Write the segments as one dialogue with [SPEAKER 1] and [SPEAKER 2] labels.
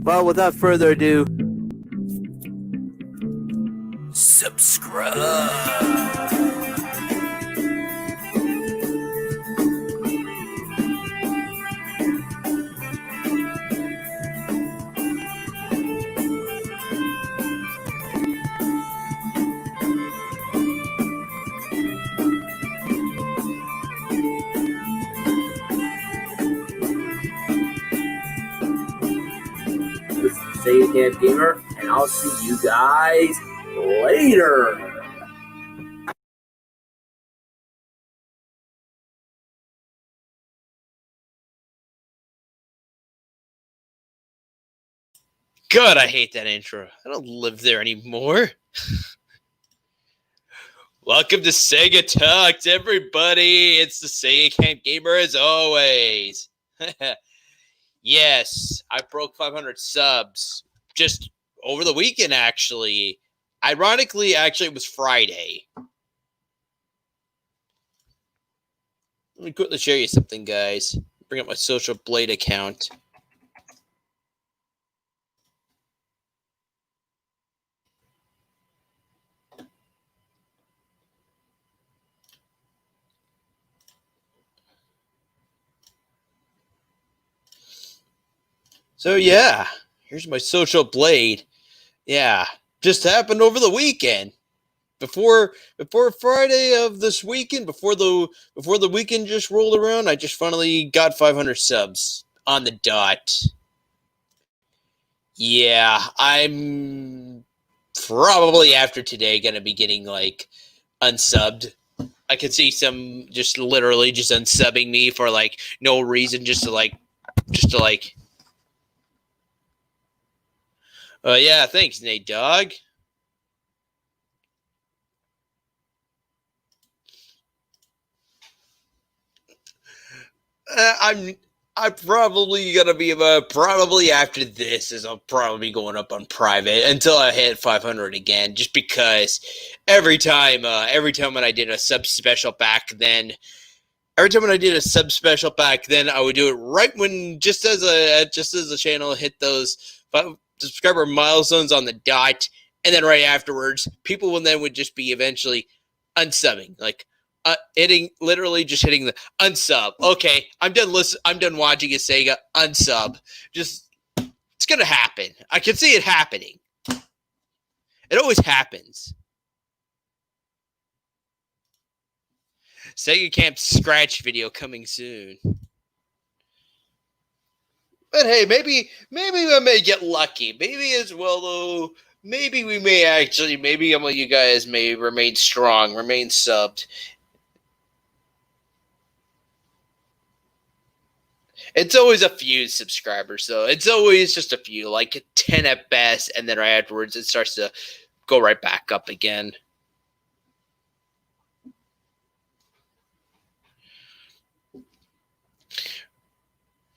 [SPEAKER 1] Well, without further ado, subscribe. This is Segatalks Gamer, and I'll see you guys later.
[SPEAKER 2] God, I hate that intro. I don't live there anymore. Welcome to Segatalks, everybody. It's the Segatalks Gamer as always. Yes, I broke 500 subs just over the weekend, actually. Ironically, it was Friday. Let me quickly show you something, guys. Bring up my Social Blade account. So yeah, here's my Social Blade. Yeah, just happened over the weekend. Before Friday of this weekend, before the weekend just rolled around, I just finally got 500 subs on the dot. Yeah, I'm probably after today gonna be getting like unsubbed. I could see some just literally just unsubbing me for like no reason, just to like. Yeah, thanks, Nate Dog. I'm probably gonna be probably after this is I'll probably be going up on private until I hit 500 again. Just because every time when I did a sub special back then, I would do it right when just as the channel hit those 5 subscriber milestones on the dot, and then right afterwards, people would just be eventually unsubbing, like hitting the unsub. Okay, I'm done watching a Sega unsub. Just it's gonna happen. I can see it happening. It always happens. Sega Camp Scratch video coming soon. But hey, maybe I may get lucky. Maybe as well though. Maybe we may actually. Maybe you guys may remain strong, remain subbed. It's always a few subscribers, though. It's always just a few, like 10 at best, and then right afterwards it starts to go right back up again.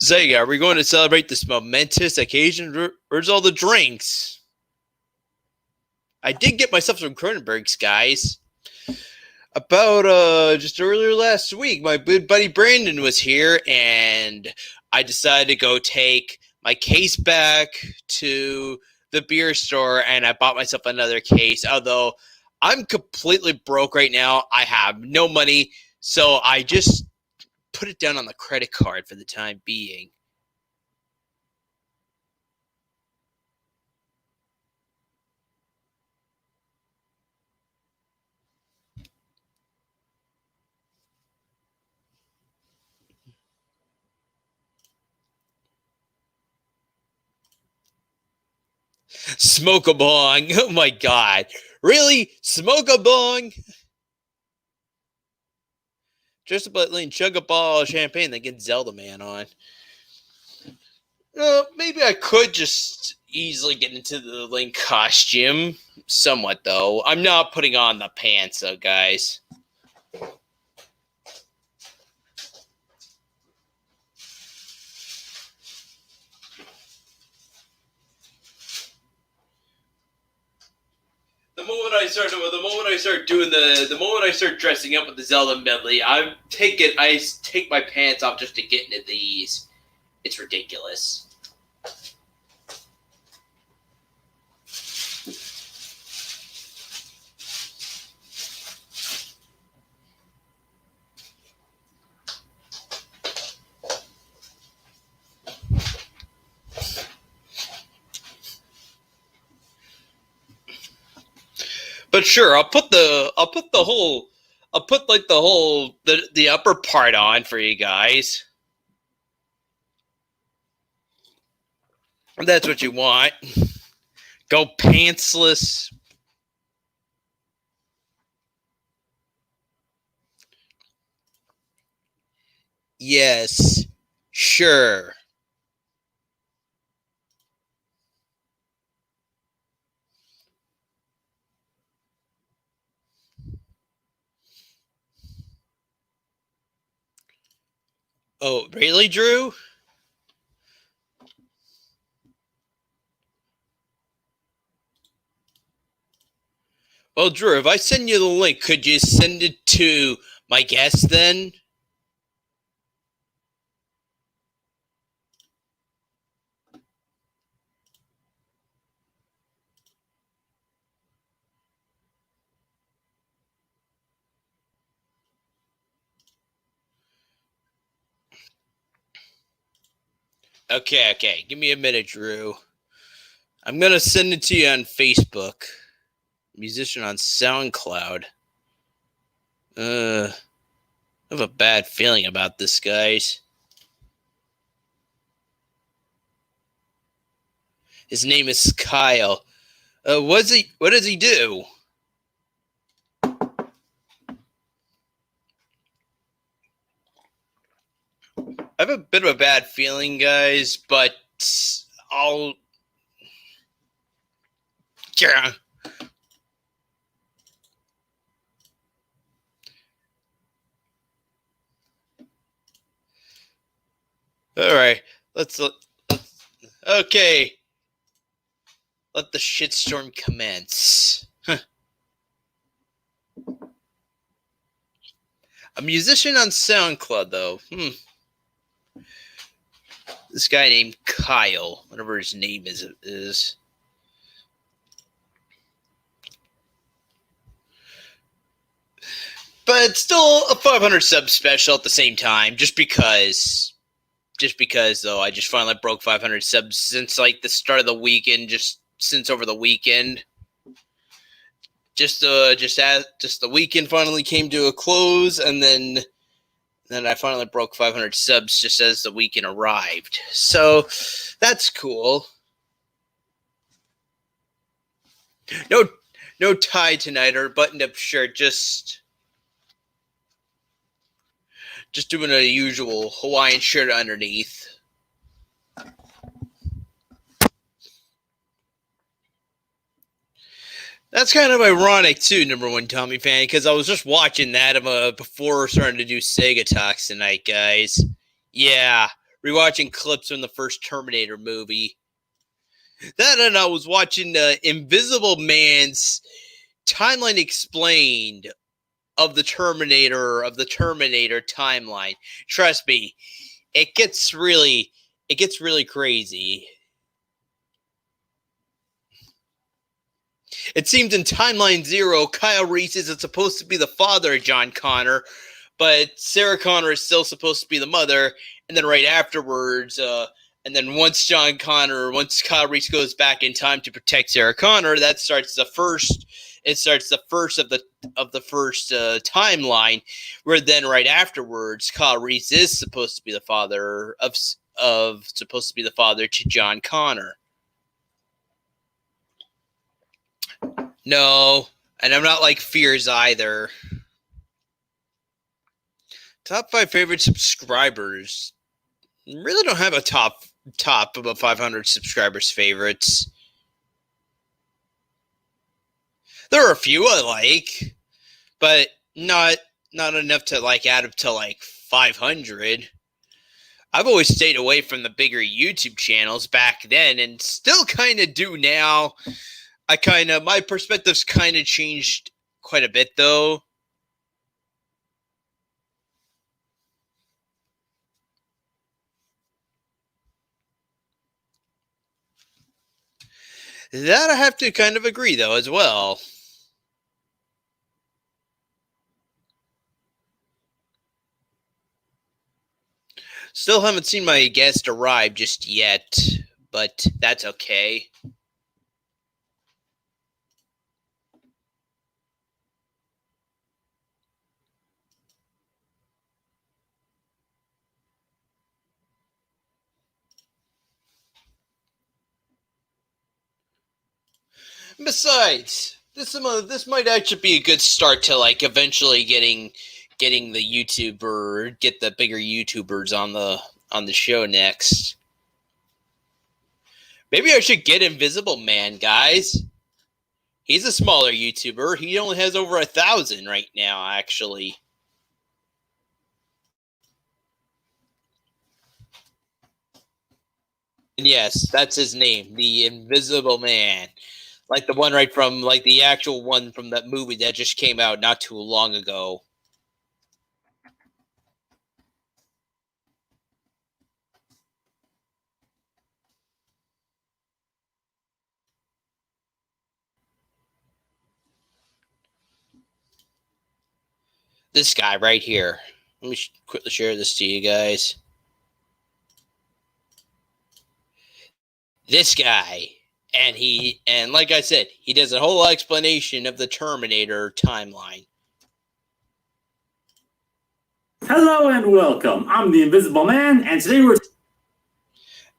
[SPEAKER 2] Sega, are we going to celebrate this momentous occasion? Where's all the drinks? I did get myself some Cronenbergs, guys. About just earlier last week, my good buddy Brandon was here, and I decided to go take my case back to the beer store, and I bought myself another case. Although I'm completely broke right now, I have no money, so I just put it down on the credit card for the time being. Smoke a bong. Oh my god. Really? Smoke a bong? Just about letting chug a bottle of champagne that gets Zelda Man on. Maybe I could just easily get into the Link costume. Somewhat, though. I'm not putting on the pants, though, guys. The moment I start dressing up with the Zelda medley, I take my pants off just to get into these. It's ridiculous. But sure, I'll put the upper part on for you guys. If that's what you want. Go pantsless. Yes. Sure. Oh, really, Drew? Well, Drew, if I send you the link, could you send it to my guest then? Okay. Give me a minute, Drew. I'm going to send it to you on Facebook. Musician on SoundCloud. I have a bad feeling about this, guys. His name is Kyle. What does he do? I have a bit of a bad feeling, guys, but I'll... Yeah. Alright, let's... Okay. Let the shitstorm commence. A musician on SoundCloud, though. This guy named Kyle, whatever his name is. But still a 500 sub special at the same time, just because, though, I just finally broke 500 subs since, like, the start of the weekend, just since over the weekend. Just the weekend finally came to a close, and then I finally broke 500 subs just as the weekend arrived. So that's cool. No tie tonight or buttoned up shirt, just doing a usual Hawaiian shirt underneath. That's kind of ironic too, number one Tommy fan, because I was just watching that before starting to do Segatalks tonight, guys. Yeah, rewatching clips from the first Terminator movie. That, and I was watching Invisible Man's timeline explained of the Terminator timeline. Trust me, it gets really crazy. It seems in Timeline 0, Kyle Reese isn't supposed to be the father of John Connor, but Sarah Connor is still supposed to be the mother, and then right afterwards, and then once Kyle Reese goes back in time to protect Sarah Connor, that starts the first of the first timeline, where then right afterwards, Kyle Reese is supposed to be the father to John Connor. No, and I'm not like Fears either. Top 5 favorite subscribers. Really don't have a top about 500 subscribers favorites. There are a few I like, but not enough to like add up to like 500. I've always stayed away from the bigger YouTube channels back then, and still kind of do now. My perspective's kind of changed quite a bit, though. That I have to kind of agree, though, as well. Still haven't seen my guest arrive just yet, but that's okay. Besides, this might actually be a good start to like eventually getting the get the bigger YouTubers on the show next. Maybe I should get Invisible Man, guys. He's a smaller YouTuber. He only has over 1,000 right now, actually. And yes, that's his name, the Invisible Man. Like the one right from, like the actual one from that movie that just came out not too long ago. This guy right here. Let me quickly share this to you guys. This guy. And like I said, he does a whole explanation of the Terminator timeline.
[SPEAKER 3] Hello and welcome. I'm the Invisible Man, and today we're...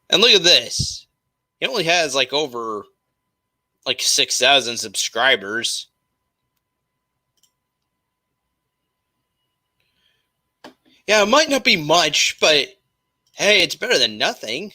[SPEAKER 2] And look at this. He only has like over like 6,000 subscribers. Yeah, it might not be much, but hey, it's better than nothing.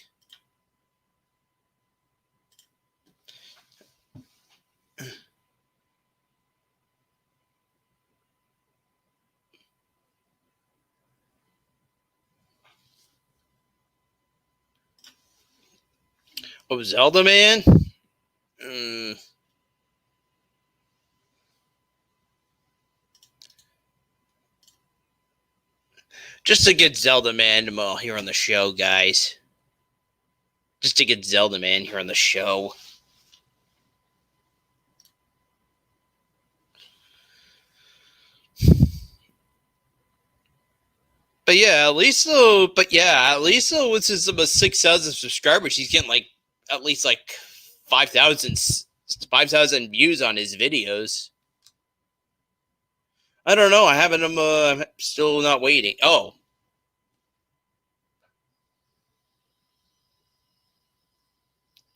[SPEAKER 2] Oh, Zelda Man? Just to get Zelda Man here on the show, guys. Just to get Zelda Man here on the show. But yeah, at least though with his about 6,000 subscribers, he's getting like at least like 5,000 views on his videos. I don't know. I haven't. I'm still not waiting. Oh.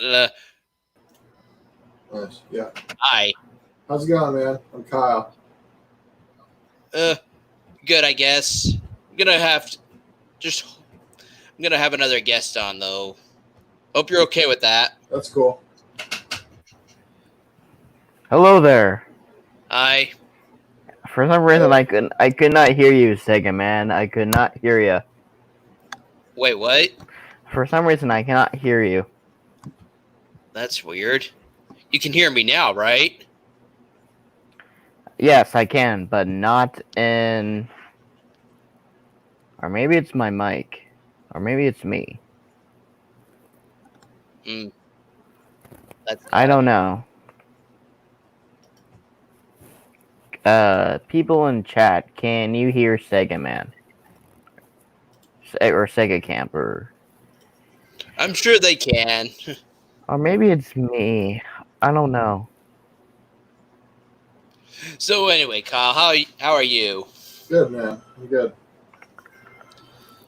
[SPEAKER 4] Nice. Yeah.
[SPEAKER 2] Hi.
[SPEAKER 4] How's it going, man? I'm Kyle.
[SPEAKER 2] Good, I guess. I'm gonna have another guest on though. Hope you're okay with that.
[SPEAKER 4] That's cool.
[SPEAKER 5] Hello there.
[SPEAKER 2] Hi.
[SPEAKER 5] For some reason, I could not hear you, Sega Man. I could not hear you.
[SPEAKER 2] Wait, what?
[SPEAKER 5] For some reason, I cannot hear you.
[SPEAKER 2] That's weird. You can hear me now, right?
[SPEAKER 5] Yes, I can, but not in... Or maybe it's my mic. Or maybe it's me. I don't know. People in chat, can you hear Sega Man? Or Sega Camper?
[SPEAKER 2] I'm sure they can.
[SPEAKER 5] Or maybe it's me. I don't know.
[SPEAKER 2] So anyway, Kyle, how are you?
[SPEAKER 4] Good, man. I'm good.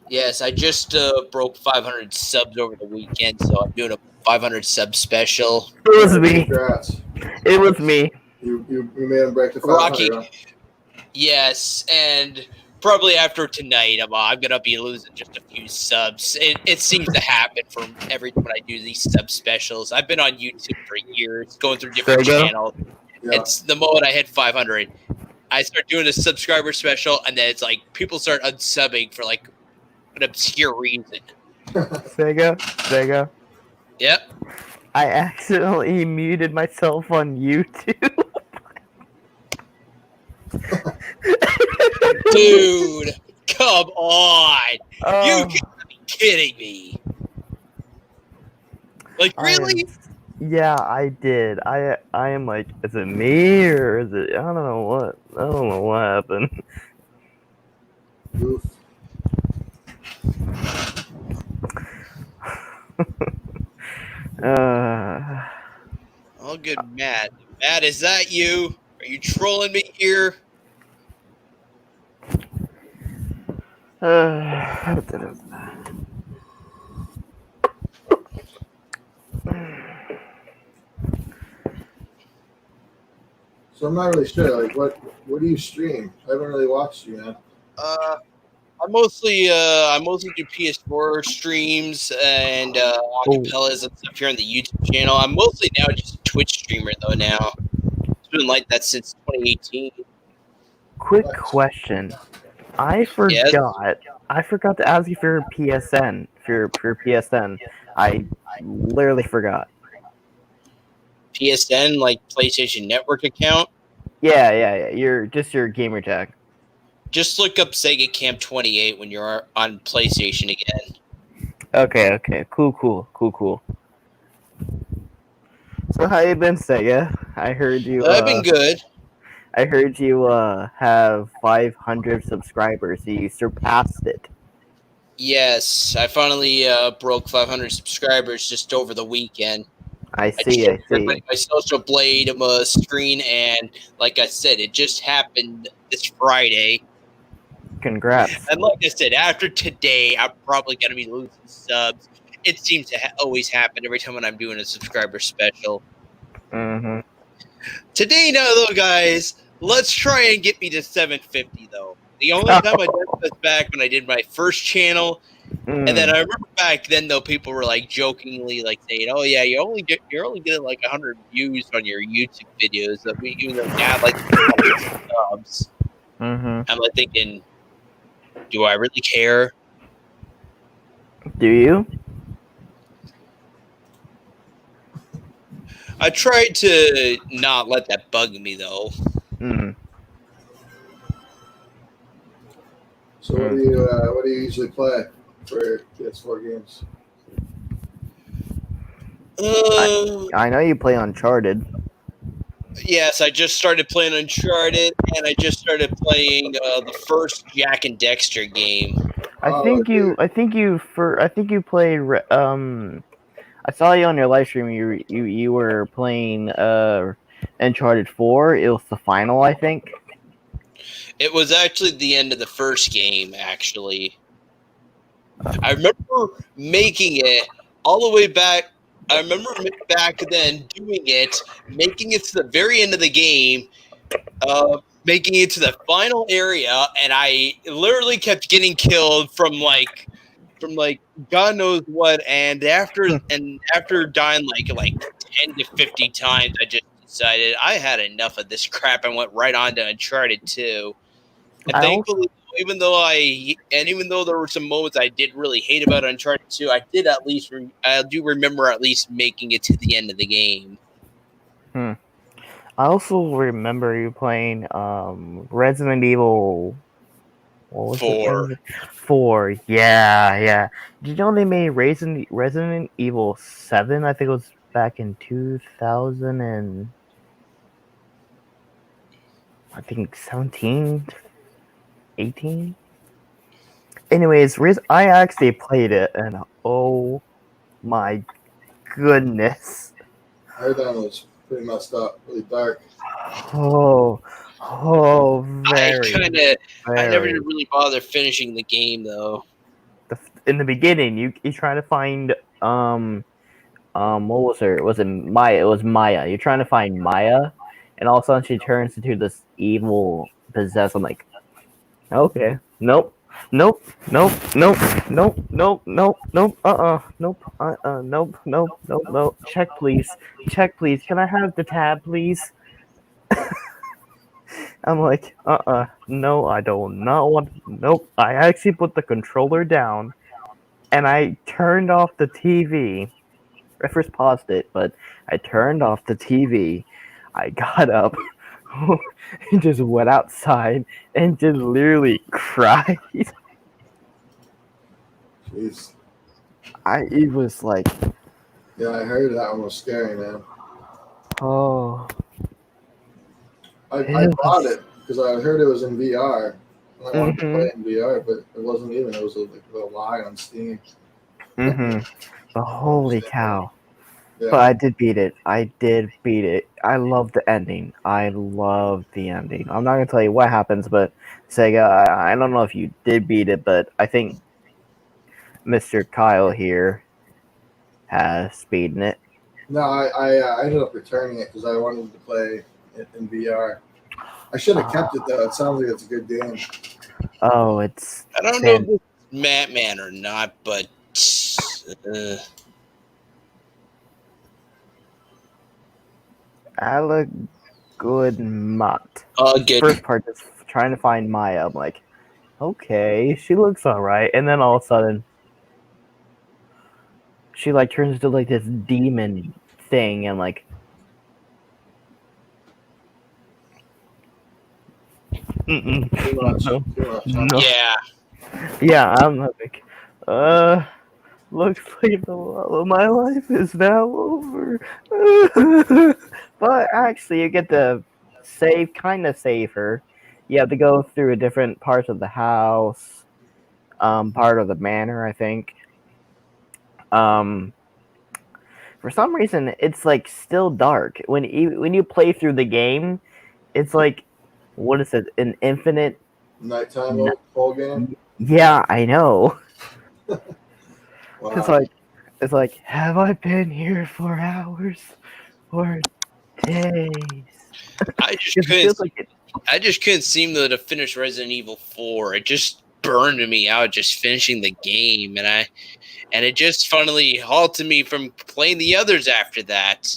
[SPEAKER 2] Yes, I just broke 500 subs over the weekend, so I'm doing a 500 sub special.
[SPEAKER 5] It was me.
[SPEAKER 4] Congrats.
[SPEAKER 5] It was me.
[SPEAKER 4] You made him break the 500.
[SPEAKER 2] Rocky.
[SPEAKER 4] Huh?
[SPEAKER 2] Yes, and probably after tonight, I'm gonna be losing just a few subs. It seems to happen for every time I do these sub specials. I've been on YouTube for years, going through different channels.
[SPEAKER 4] Yeah.
[SPEAKER 2] It's the moment I hit 500, I start doing a subscriber special, and then it's like people start unsubbing for like an obscure reason.
[SPEAKER 5] Sega.
[SPEAKER 2] Yep.
[SPEAKER 5] I accidentally muted myself on YouTube.
[SPEAKER 2] Dude, come on! You gotta be kidding me! Like, really?
[SPEAKER 5] Yeah, I did. I am like, is it me or is it? I don't know what happened.
[SPEAKER 4] Oof.
[SPEAKER 2] Oh, good, Matt. Matt, is that you? Are you trolling me here?
[SPEAKER 4] So I'm not really sure. Like, what do you stream? I haven't really watched you, man.
[SPEAKER 2] I mostly do PS4 streams and acapellas and stuff here on the YouTube channel. I'm mostly now just a Twitch streamer though now. It's been like that since 2018.
[SPEAKER 5] Quick
[SPEAKER 4] Nice.
[SPEAKER 5] question. I forgot.
[SPEAKER 2] Yes.
[SPEAKER 5] I forgot to ask you for your PSN. For PSN. I literally forgot.
[SPEAKER 2] PSN, like PlayStation Network account.
[SPEAKER 5] Yeah. Your gamer tag.
[SPEAKER 2] Just look up Sega Camp 28 when you're on PlayStation again.
[SPEAKER 5] Okay. Cool. So how you been, Sega? I heard you.
[SPEAKER 2] I've been good.
[SPEAKER 5] I heard you have 500 subscribers. So you surpassed it.
[SPEAKER 2] Yes, I finally broke 500 subscribers just over the weekend.
[SPEAKER 5] I see.
[SPEAKER 2] My Social Blade screen, and like I said, it just happened this Friday.
[SPEAKER 5] Congrats.
[SPEAKER 2] And like I said, after today, I'm probably going to be losing subs. It seems to always happen every time when I'm doing a subscriber special.
[SPEAKER 5] Mm-hmm.
[SPEAKER 2] Today, now, though, guys, let's try and get me to 750, though. The only time I did this back when I did my first channel, and then I remember back then, though, people were like jokingly like saying, "Oh yeah, you're only getting like 100 views on your YouTube videos, even though now like 100 subs."
[SPEAKER 5] Mm-hmm.
[SPEAKER 2] I'm like thinking, do I really care?
[SPEAKER 5] Do you?
[SPEAKER 2] I tried to not let that bug me, though.
[SPEAKER 5] Mm.
[SPEAKER 4] So what do you usually play for PS4 games?
[SPEAKER 5] I know you play Uncharted.
[SPEAKER 2] Yes, I just started playing Uncharted, and I just started playing the first Jak and Dexter game.
[SPEAKER 5] I think you played. I saw you on your live stream. You were playing Uncharted 4. It was the final, I think.
[SPEAKER 2] It was actually the end of the first game, actually. I remember making it all the way back. I remember back then doing it, making it to the very end of the game, making it to the final area, and I literally kept getting killed from God knows what. And after dying like 10 to 50 times, I just decided I had enough of this crap and went right on to Uncharted 2. And thankfully, even though there were some moments I did really hate about Uncharted 2, I do remember at least making it to the end of the game.
[SPEAKER 5] I also remember you playing Resident Evil. What was
[SPEAKER 2] 4.
[SPEAKER 5] it? 4. Yeah. Did you know they made Resident Evil 7? I think it was back in 2017, 18. Anyways, I actually played it, and oh my goodness!
[SPEAKER 4] I heard that was pretty messed up, really dark.
[SPEAKER 5] Very.
[SPEAKER 2] I never did really bother finishing the game though.
[SPEAKER 5] In the beginning, you try to find what was her? Was it Maya? It was Maya. You're trying to find Maya, and all of a sudden she turns into this evil possessed. I'm like, okay, nope. Nope. Check, please. Can I have the tab, please? I'm like, no, I do not want. Nope. I actually put the controller down, and I turned off the TV. I first paused it, but I turned off the TV. I got up and just went outside and just literally cried.
[SPEAKER 4] Jeez.
[SPEAKER 5] It was like,
[SPEAKER 4] Yeah, I heard that one was scary, man.
[SPEAKER 5] oh.
[SPEAKER 4] I bought it because I heard it was in VR. And I wanted to play it in VR, but it wasn't even. It was a lie on Steam.
[SPEAKER 5] But holy cow.
[SPEAKER 4] Yeah.
[SPEAKER 5] But I did beat it. I love the ending. I'm not going to tell you what happens, but Sega, I don't know if you did beat it, but I think Mr. Kyle here has beaten it.
[SPEAKER 4] No, I ended up returning it because I wanted to play in VR. I should have kept it though. It sounds like it's a good game.
[SPEAKER 5] Oh, it's
[SPEAKER 2] I don't know if it's Batman or not, but
[SPEAKER 5] Alec Good Mott.
[SPEAKER 2] good.
[SPEAKER 5] First part is trying to find Maya. I'm like, okay, she looks alright, and then all of a sudden, she like turns into like this demon thing, and like,
[SPEAKER 4] Too much.
[SPEAKER 5] no,
[SPEAKER 4] Too much.
[SPEAKER 5] no,
[SPEAKER 2] Yeah.
[SPEAKER 5] yeah, I'm like, looks like the love of my life is now over. But actually, you get to kind of save her. You have to go through different parts of the house, part of the manor, I think. For some reason, it's like still dark when you play through the game. It's like, what is it? An infinite?
[SPEAKER 4] Nighttime whole game.
[SPEAKER 5] Yeah, I know.
[SPEAKER 4] Wow.
[SPEAKER 5] It's like, have I been here for hours or days?
[SPEAKER 2] I just
[SPEAKER 5] It feels like it.
[SPEAKER 2] I just couldn't seem to finish Resident Evil 4. It just burned me out just finishing the game, and it just finally halted me from playing the others after that.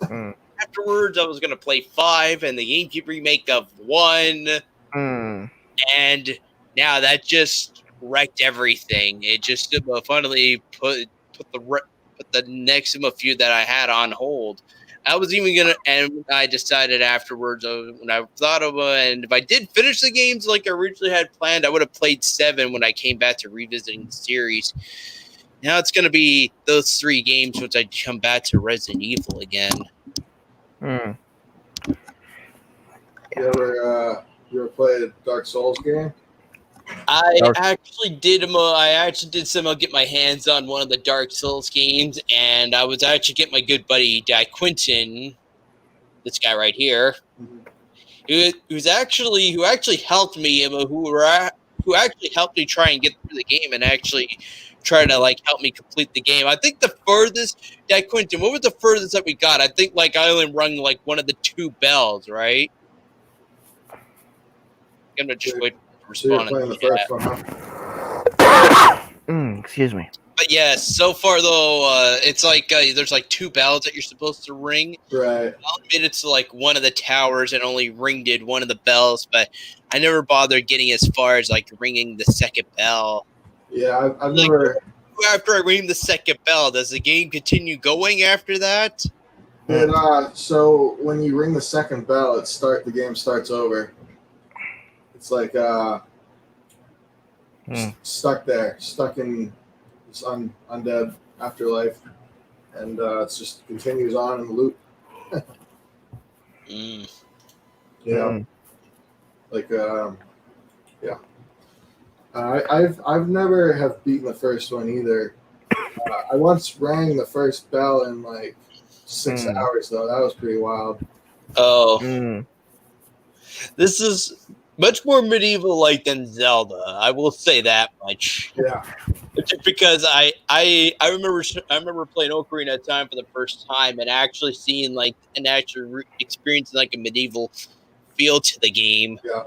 [SPEAKER 5] Mm.
[SPEAKER 2] Afterwards, I was going to play 5 and the GameCube remake of 1,
[SPEAKER 5] Mm.
[SPEAKER 2] and now that just wrecked everything. It just finally put the Nexima feud that I had on hold. I was even gonna, and I decided afterwards when I thought of and if I did finish the games like I originally had planned, I would have played 7 when I came back to revisiting the series. Now it's gonna be those 3 games once I come back to Resident Evil again.
[SPEAKER 5] Mm.
[SPEAKER 4] You ever played a Dark Souls game?
[SPEAKER 2] I actually did somehow get my hands on one of the Dark Souls games, and I was actually getting my good buddy Quinton, this guy right here, who actually helped me, who actually helped me try and get through the game and actually try to like help me complete the game. I think the furthest, Quinton, what was the furthest that we got? I think like I only rung like one of the 2 bells, right? I'm gonna just wait.
[SPEAKER 4] So you're playing the first one, huh?
[SPEAKER 5] Excuse me.
[SPEAKER 2] But yes, so far though, it's like there's like 2 bells that you're supposed to ring.
[SPEAKER 4] Right.
[SPEAKER 2] I made it to like one of the towers and only ringed one of the bells, but I never bothered getting as far as like ringing the second bell.
[SPEAKER 4] Yeah, I've
[SPEAKER 2] Like,
[SPEAKER 4] never.
[SPEAKER 2] After I ring the second bell, does the game continue going after that?
[SPEAKER 4] So when you ring the second bell, the game starts over. It's like stuck in this undead afterlife, and it just continues on in the loop. Yeah, like yeah. I've never have beaten the first one either. I once rang the first bell in like 6 hours though. That was pretty wild.
[SPEAKER 2] Oh, this is much more medieval-like than Zelda. I will say that much.
[SPEAKER 4] Yeah.
[SPEAKER 2] Just because I remember playing Ocarina of Time for the first time and actually seeing like an actual experiencing like a medieval feel to the game.
[SPEAKER 4] Yeah.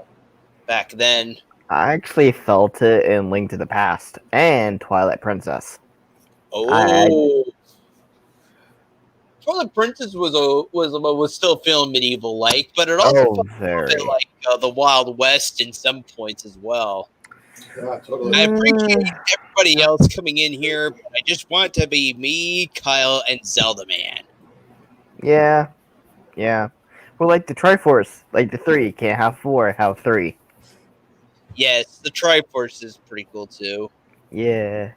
[SPEAKER 2] Back then.
[SPEAKER 5] I actually felt it in Link to the Past and Twilight Princess.
[SPEAKER 2] Oh. Twilight Princess was still feeling medieval like, but it also felt a bit like the Wild West in some points as well.
[SPEAKER 4] Yeah, totally.
[SPEAKER 2] I appreciate everybody else coming in here, but I just want to be me, Kyle, and Zelda Man.
[SPEAKER 5] Yeah. We're like the Triforce, like the 3 can't have 4, have 3.
[SPEAKER 2] Yes, the Triforce is pretty cool too.
[SPEAKER 5] Yeah.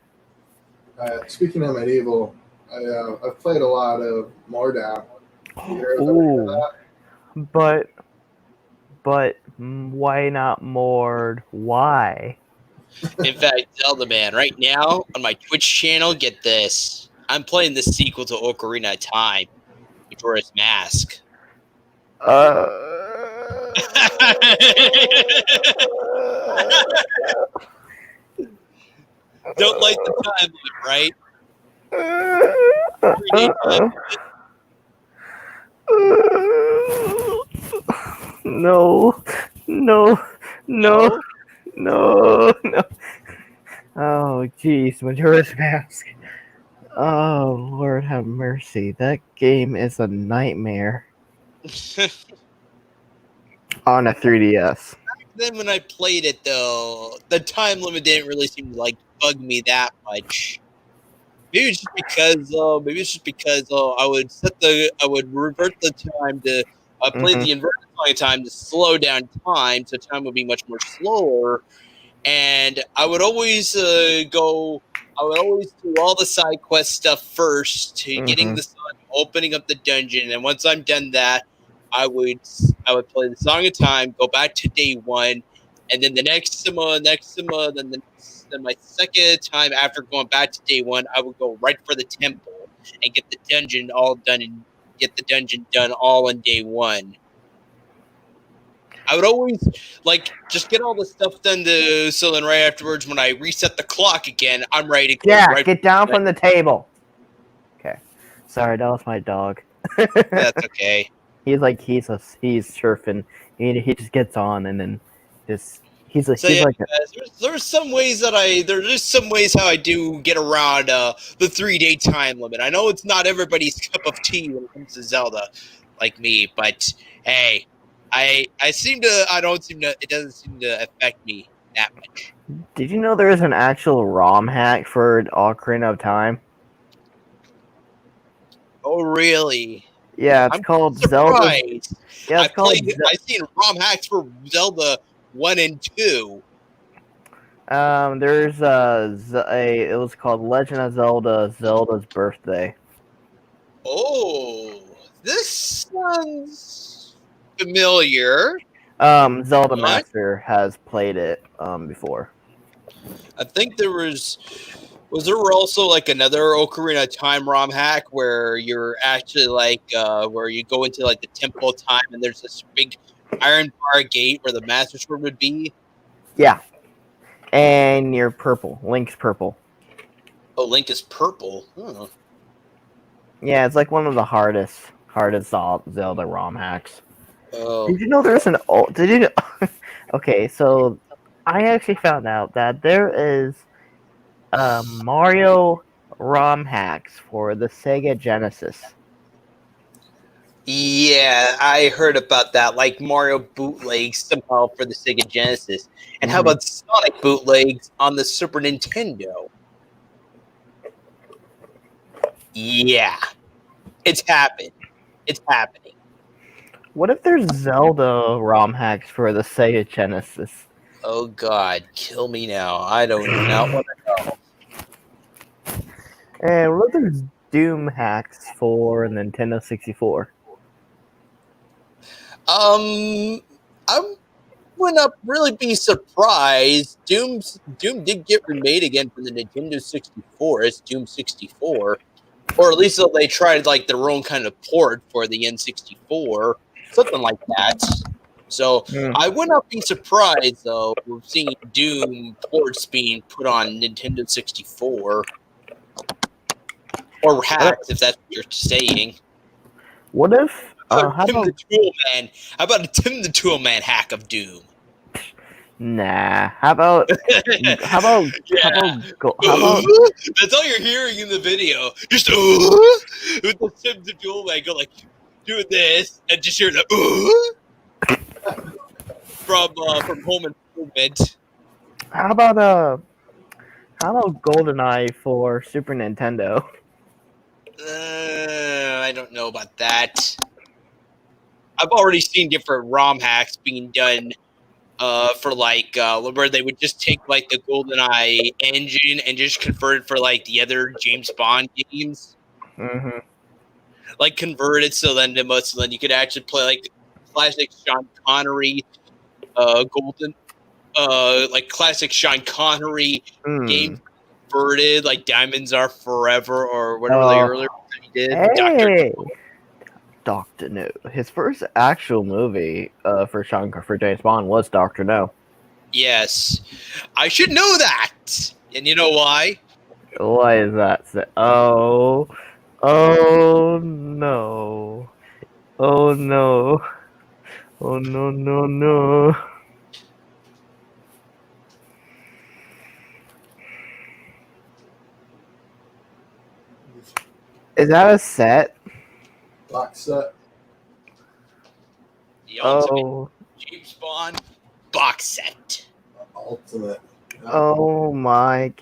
[SPEAKER 4] Speaking of medieval, I've played a lot of Mordau.
[SPEAKER 5] Ooh. But why not Mord? Why?
[SPEAKER 2] In fact, Zelda Man, right now on my Twitch channel, get this. I'm playing the sequel to Ocarina of Time, Majora's Mask. Don't like the time limit, right?
[SPEAKER 5] No, no, no, no, no. Oh, jeez, Majora's Mask. Oh, Lord have mercy. That game is a nightmare on a 3DS.
[SPEAKER 2] Then when I played it, though, the time limit didn't really seem to like bug me that much. Maybe it's just because I would revert the time to play
[SPEAKER 5] Mhm.
[SPEAKER 2] the inverted song of time to slow down time, so time would be much more slower. And I would always I would always do all the side quest stuff first to getting the sun, opening up the dungeon, and once I'm done that, I would play the Song of Time, go back to day one, and then the then my second time after going back to day one, I would go right for the temple and get the dungeon all done and get the dungeon done all on day one. I would always just get all the stuff done so then right afterwards when I reset the clock again, I'm ready to go
[SPEAKER 5] Yeah,
[SPEAKER 2] right.
[SPEAKER 5] get down from the table. Okay. Sorry, that was my dog.
[SPEAKER 2] That's okay.
[SPEAKER 5] He's surfing. He just gets on and then he's
[SPEAKER 2] So yeah,
[SPEAKER 5] like
[SPEAKER 2] guys, there's some ways how I do get around the 3-day time limit. I know it's not everybody's cup of tea when it comes to Zelda, like me, but hey, it doesn't seem to affect me that much.
[SPEAKER 5] Did you know there is an actual ROM hack for Ocarina of Time?
[SPEAKER 2] Oh really?
[SPEAKER 5] Yeah, it's
[SPEAKER 2] I'm
[SPEAKER 5] called Zelda.
[SPEAKER 2] surprised.
[SPEAKER 5] Yeah, it's called.
[SPEAKER 2] I've seen ROM hacks for Zelda 1 and 2.
[SPEAKER 5] There's it was called Legend of Zelda: Zelda's Birthday.
[SPEAKER 2] Oh, this sounds familiar.
[SPEAKER 5] Zelda
[SPEAKER 2] What?
[SPEAKER 5] Master has played it before.
[SPEAKER 2] I think there was there also like another Ocarina of Time ROM hack where you're actually where you go into like the temple of time and there's this big iron bar gate where the Master Sword would be.
[SPEAKER 5] Yeah, and you're purple. Link's purple.
[SPEAKER 2] Oh, Link is purple. Huh.
[SPEAKER 5] Yeah, it's like one of the hardest Zelda ROM hacks.
[SPEAKER 2] Oh.
[SPEAKER 5] Did you know there's an did you know? Okay, so I actually found out that there is Mario ROM hacks for the Sega Genesis.
[SPEAKER 2] Yeah, I heard about that, like Mario bootlegs somehow for the Sega Genesis. And how about Sonic bootlegs on the Super Nintendo? Yeah, it's happened. It's happening.
[SPEAKER 5] What if there's Zelda ROM hacks for the Sega Genesis?
[SPEAKER 2] Oh God, kill me now. I don't not want to know.
[SPEAKER 5] And what if there's Doom hacks for Nintendo 64?
[SPEAKER 2] I would not really be surprised. Doom did get remade again for the Nintendo 64 as Doom 64, or at least they tried like their own kind of port for the N64, something like that. So I would not be surprised though we're seeing Doom ports being put on Nintendo 64 or hacks, if that's what you're saying.
[SPEAKER 5] What if
[SPEAKER 2] How about Tim the Tool Man hack of Doom?
[SPEAKER 5] Nah. How about
[SPEAKER 2] That's all you're hearing in the video. Just with the Tim the Tool Man go like doing this and just hear the from Home Improvement.
[SPEAKER 5] how about GoldenEye for Super Nintendo?
[SPEAKER 2] I don't know about that. I've already seen different ROM hacks being done for where they would just take like the GoldenEye engine and just convert it for like the other James Bond games.
[SPEAKER 5] Mm-hmm.
[SPEAKER 2] Like convert it so then you could actually play like classic Sean Connery classic Sean Connery games converted, like Diamonds Are Forever or whatever the earlier one he did.
[SPEAKER 5] Hey, Doctor No. His first actual movie for James Bond was Doctor No.
[SPEAKER 2] Yes, I should know that, and you know why?
[SPEAKER 5] Why is that? Oh no! Oh no! Oh no no no! Is that a set?
[SPEAKER 4] Box set.
[SPEAKER 2] The ultimate
[SPEAKER 5] Oh,
[SPEAKER 2] James Bond box set.
[SPEAKER 4] Ultimate.
[SPEAKER 5] oh my,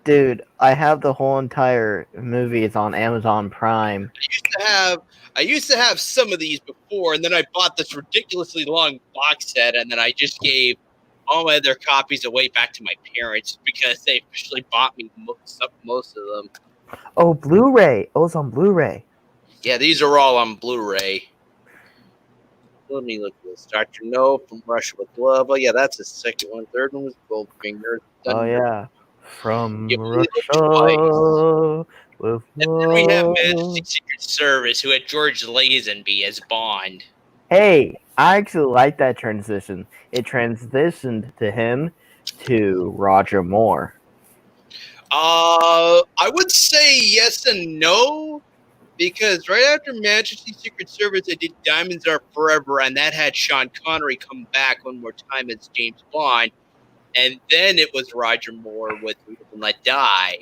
[SPEAKER 5] dude! I have the whole entire movies on Amazon Prime.
[SPEAKER 2] I used to have some of these before, and then I bought this ridiculously long box set, and then I just gave all my other copies away back to my parents because they officially bought me most of them.
[SPEAKER 5] Oh, Blu-ray! Oh, it's on Blu-ray.
[SPEAKER 2] Yeah, these are all on Blu-ray. Let me look at this. Dr. No from Russia with Love. Oh, yeah, that's the second one. Third one was Goldfinger.
[SPEAKER 5] Oh yeah, from
[SPEAKER 2] You only look twice.
[SPEAKER 5] Russia with
[SPEAKER 2] And then we have
[SPEAKER 5] love.
[SPEAKER 2] Majesty Secret Service, who had George Lazenby as Bond.
[SPEAKER 5] Hey, I actually like that transition. It transitioned to him to Roger Moore.
[SPEAKER 2] I would say yes and no, because right after Majesty Secret Service, I did Diamonds Are Forever, and that had Sean Connery come back one more time as James Bond, and then it was Roger Moore with Live and Let Die.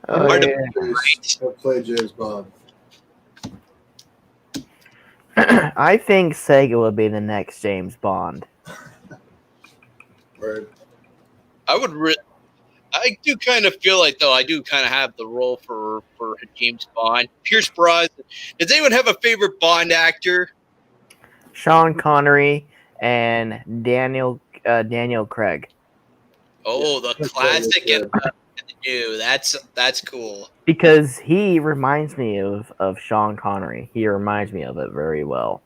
[SPEAKER 5] Oh,
[SPEAKER 2] Hard to
[SPEAKER 5] yeah.
[SPEAKER 2] right.
[SPEAKER 4] He'll play James Bond.
[SPEAKER 5] I think Sega will be the next James Bond.
[SPEAKER 4] Word.
[SPEAKER 2] I do kind of feel like, though, I do kind of have the role for James Bond. Pierce Brosnan. Does anyone have a favorite Bond actor?
[SPEAKER 5] Sean Connery and Daniel Craig.
[SPEAKER 2] Oh, the
[SPEAKER 4] That's
[SPEAKER 2] classic
[SPEAKER 4] very
[SPEAKER 2] and the new. That's cool.
[SPEAKER 5] Because he reminds me of Sean Connery. He reminds me of it very well.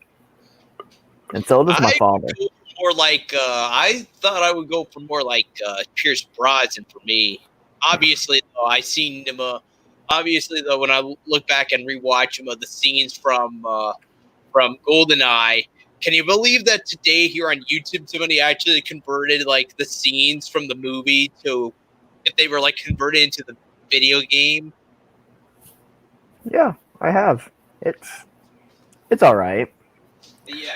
[SPEAKER 5] And so does my father.
[SPEAKER 2] More like I thought I would go for more like Pierce Brosnan for me. Obviously, though, I seen him. Obviously, though, when I look back and rewatch him of the scenes from GoldenEye, can you believe that today here on YouTube somebody actually converted like the scenes from the movie to if they were like converted into the video game?
[SPEAKER 5] Yeah, I have. It's all right.
[SPEAKER 2] Yeah.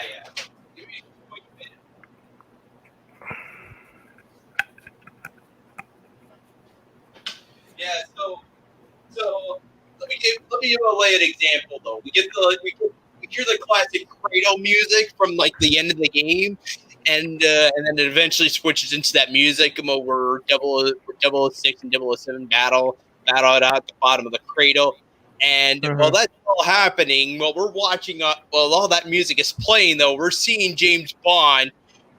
[SPEAKER 2] Yeah, so let me give lay an example though. We hear the classic cradle music from like the end of the game, and then it eventually switches into that music where 006 and 007 battle it out at the bottom of the cradle. And while that's all happening, while we're watching, while all that music is playing, though, we're seeing James Bond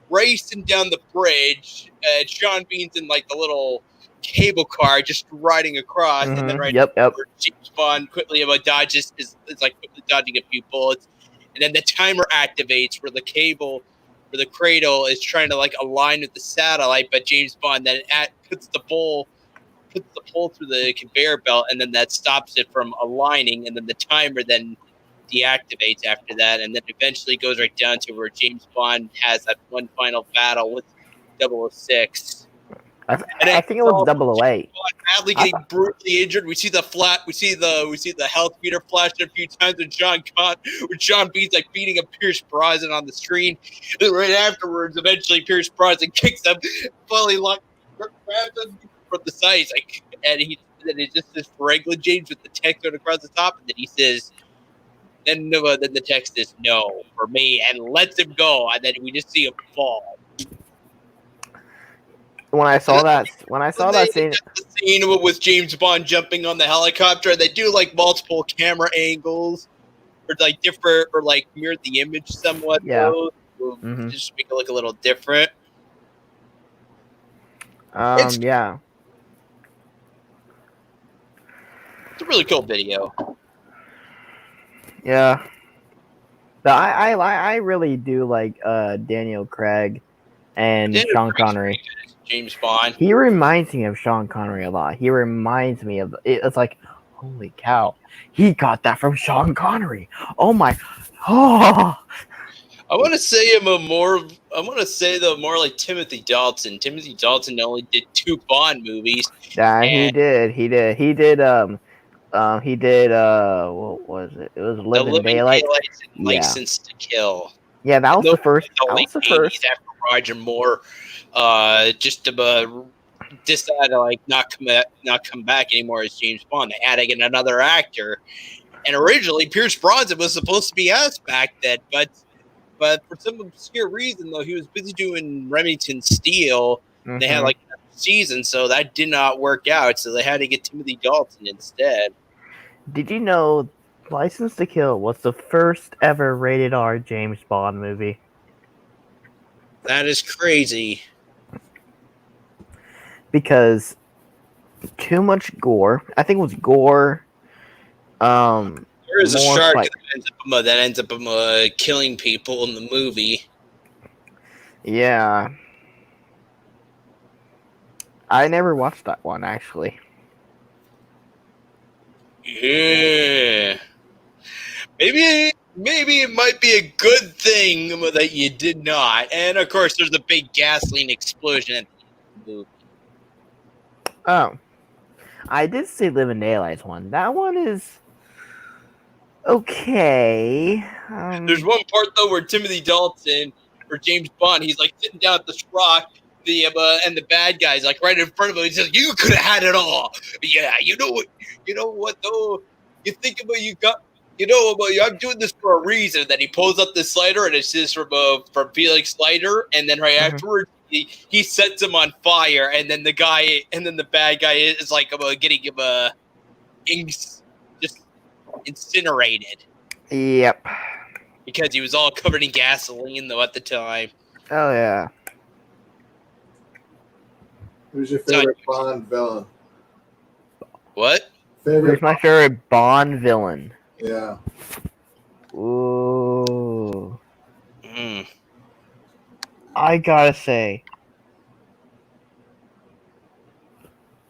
[SPEAKER 2] racing down the bridge. Sean Bean's in like the little cable car just riding across, and then
[SPEAKER 5] Yep.
[SPEAKER 2] James Bond quickly dodges is like quickly dodging a few bullets, and then the timer activates where the cradle is trying to like align with the satellite, but James Bond then puts the pole through the conveyor belt, and then that stops it from aligning, and then the timer then deactivates after that, and then eventually goes right down to where James Bond has that one final battle with 006.
[SPEAKER 5] I think it was 008.
[SPEAKER 2] Badly getting brutally injured. We see the health meter flash a few times with Sean Bean's like beating up Pierce Brosnan on the screen. And right afterwards, eventually Pierce Brosnan kicks him, fully grabs him from the sides, and it's just this regular James with the text going across the top, and then he says, then the text is no for me, and lets him go, and then we just see him fall.
[SPEAKER 5] When I saw that scene,
[SPEAKER 2] the scene with James Bond jumping on the helicopter, they do like multiple camera angles, or like different, or like mirror the image somewhat.
[SPEAKER 5] Yeah.
[SPEAKER 2] Just make it look a little different.
[SPEAKER 5] yeah.
[SPEAKER 2] It's a really cool video.
[SPEAKER 5] Yeah. But I really do like Daniel Craig and Sean Connery.
[SPEAKER 2] James Bond.
[SPEAKER 5] He reminds me of Sean Connery a lot. He reminds me of it's like, holy cow, he got that from Sean Connery. Oh my, oh.
[SPEAKER 2] I want to say more like Timothy Dalton. Timothy Dalton only did 2 Bond movies.
[SPEAKER 5] Yeah, he did. He did what was it? It was
[SPEAKER 2] The
[SPEAKER 5] Living
[SPEAKER 2] Living
[SPEAKER 5] Daylight.
[SPEAKER 2] Daylights and
[SPEAKER 5] Yeah.
[SPEAKER 2] License to Kill.
[SPEAKER 5] Yeah, that was
[SPEAKER 2] Those
[SPEAKER 5] the first.
[SPEAKER 2] were
[SPEAKER 5] That
[SPEAKER 2] the
[SPEAKER 5] was the
[SPEAKER 2] late
[SPEAKER 5] first.
[SPEAKER 2] 80s after Roger Moore just decided to like not come back anymore as James Bond. They had to get another actor. And originally Pierce Brosnan was supposed to be us back then, but for some obscure reason though, he was busy doing Remington Steele. They had like another season, so that did not work out. So they had to get Timothy Dalton instead.
[SPEAKER 5] Did you know License to Kill was the first ever rated R James Bond movie?
[SPEAKER 2] That is crazy.
[SPEAKER 5] Because too much gore. I think it was gore.
[SPEAKER 2] There is a
[SPEAKER 5] more
[SPEAKER 2] shark
[SPEAKER 5] fight.
[SPEAKER 2] that ends up killing people in the movie.
[SPEAKER 5] Yeah. I never watched that one actually.
[SPEAKER 2] Yeah. Maybe it might be a good thing that you did not. And of course, there's a big gasoline explosion at the end of the movie.
[SPEAKER 5] Oh. I did see Living Daylights one. That one is okay.
[SPEAKER 2] There's one part though where Timothy Dalton or James Bond, he's like sitting down at this rock, and the bad guy's like right in front of him. He says, "You could have had it all." Yeah, you know what though. You think about you got. You know about you. I'm doing this for a reason. Then he pulls up the slider, and it's just from Felix Leiter, and then right afterwards he sets him on fire, and then the bad guy is like getting him just incinerated.
[SPEAKER 5] Yep.
[SPEAKER 2] Because he was all covered in gasoline though at the time.
[SPEAKER 5] Oh yeah.
[SPEAKER 4] Who's your favorite Bond villain?
[SPEAKER 2] What?
[SPEAKER 5] Who's my favorite Bond villain?
[SPEAKER 4] Yeah.
[SPEAKER 5] Ooh. I gotta say,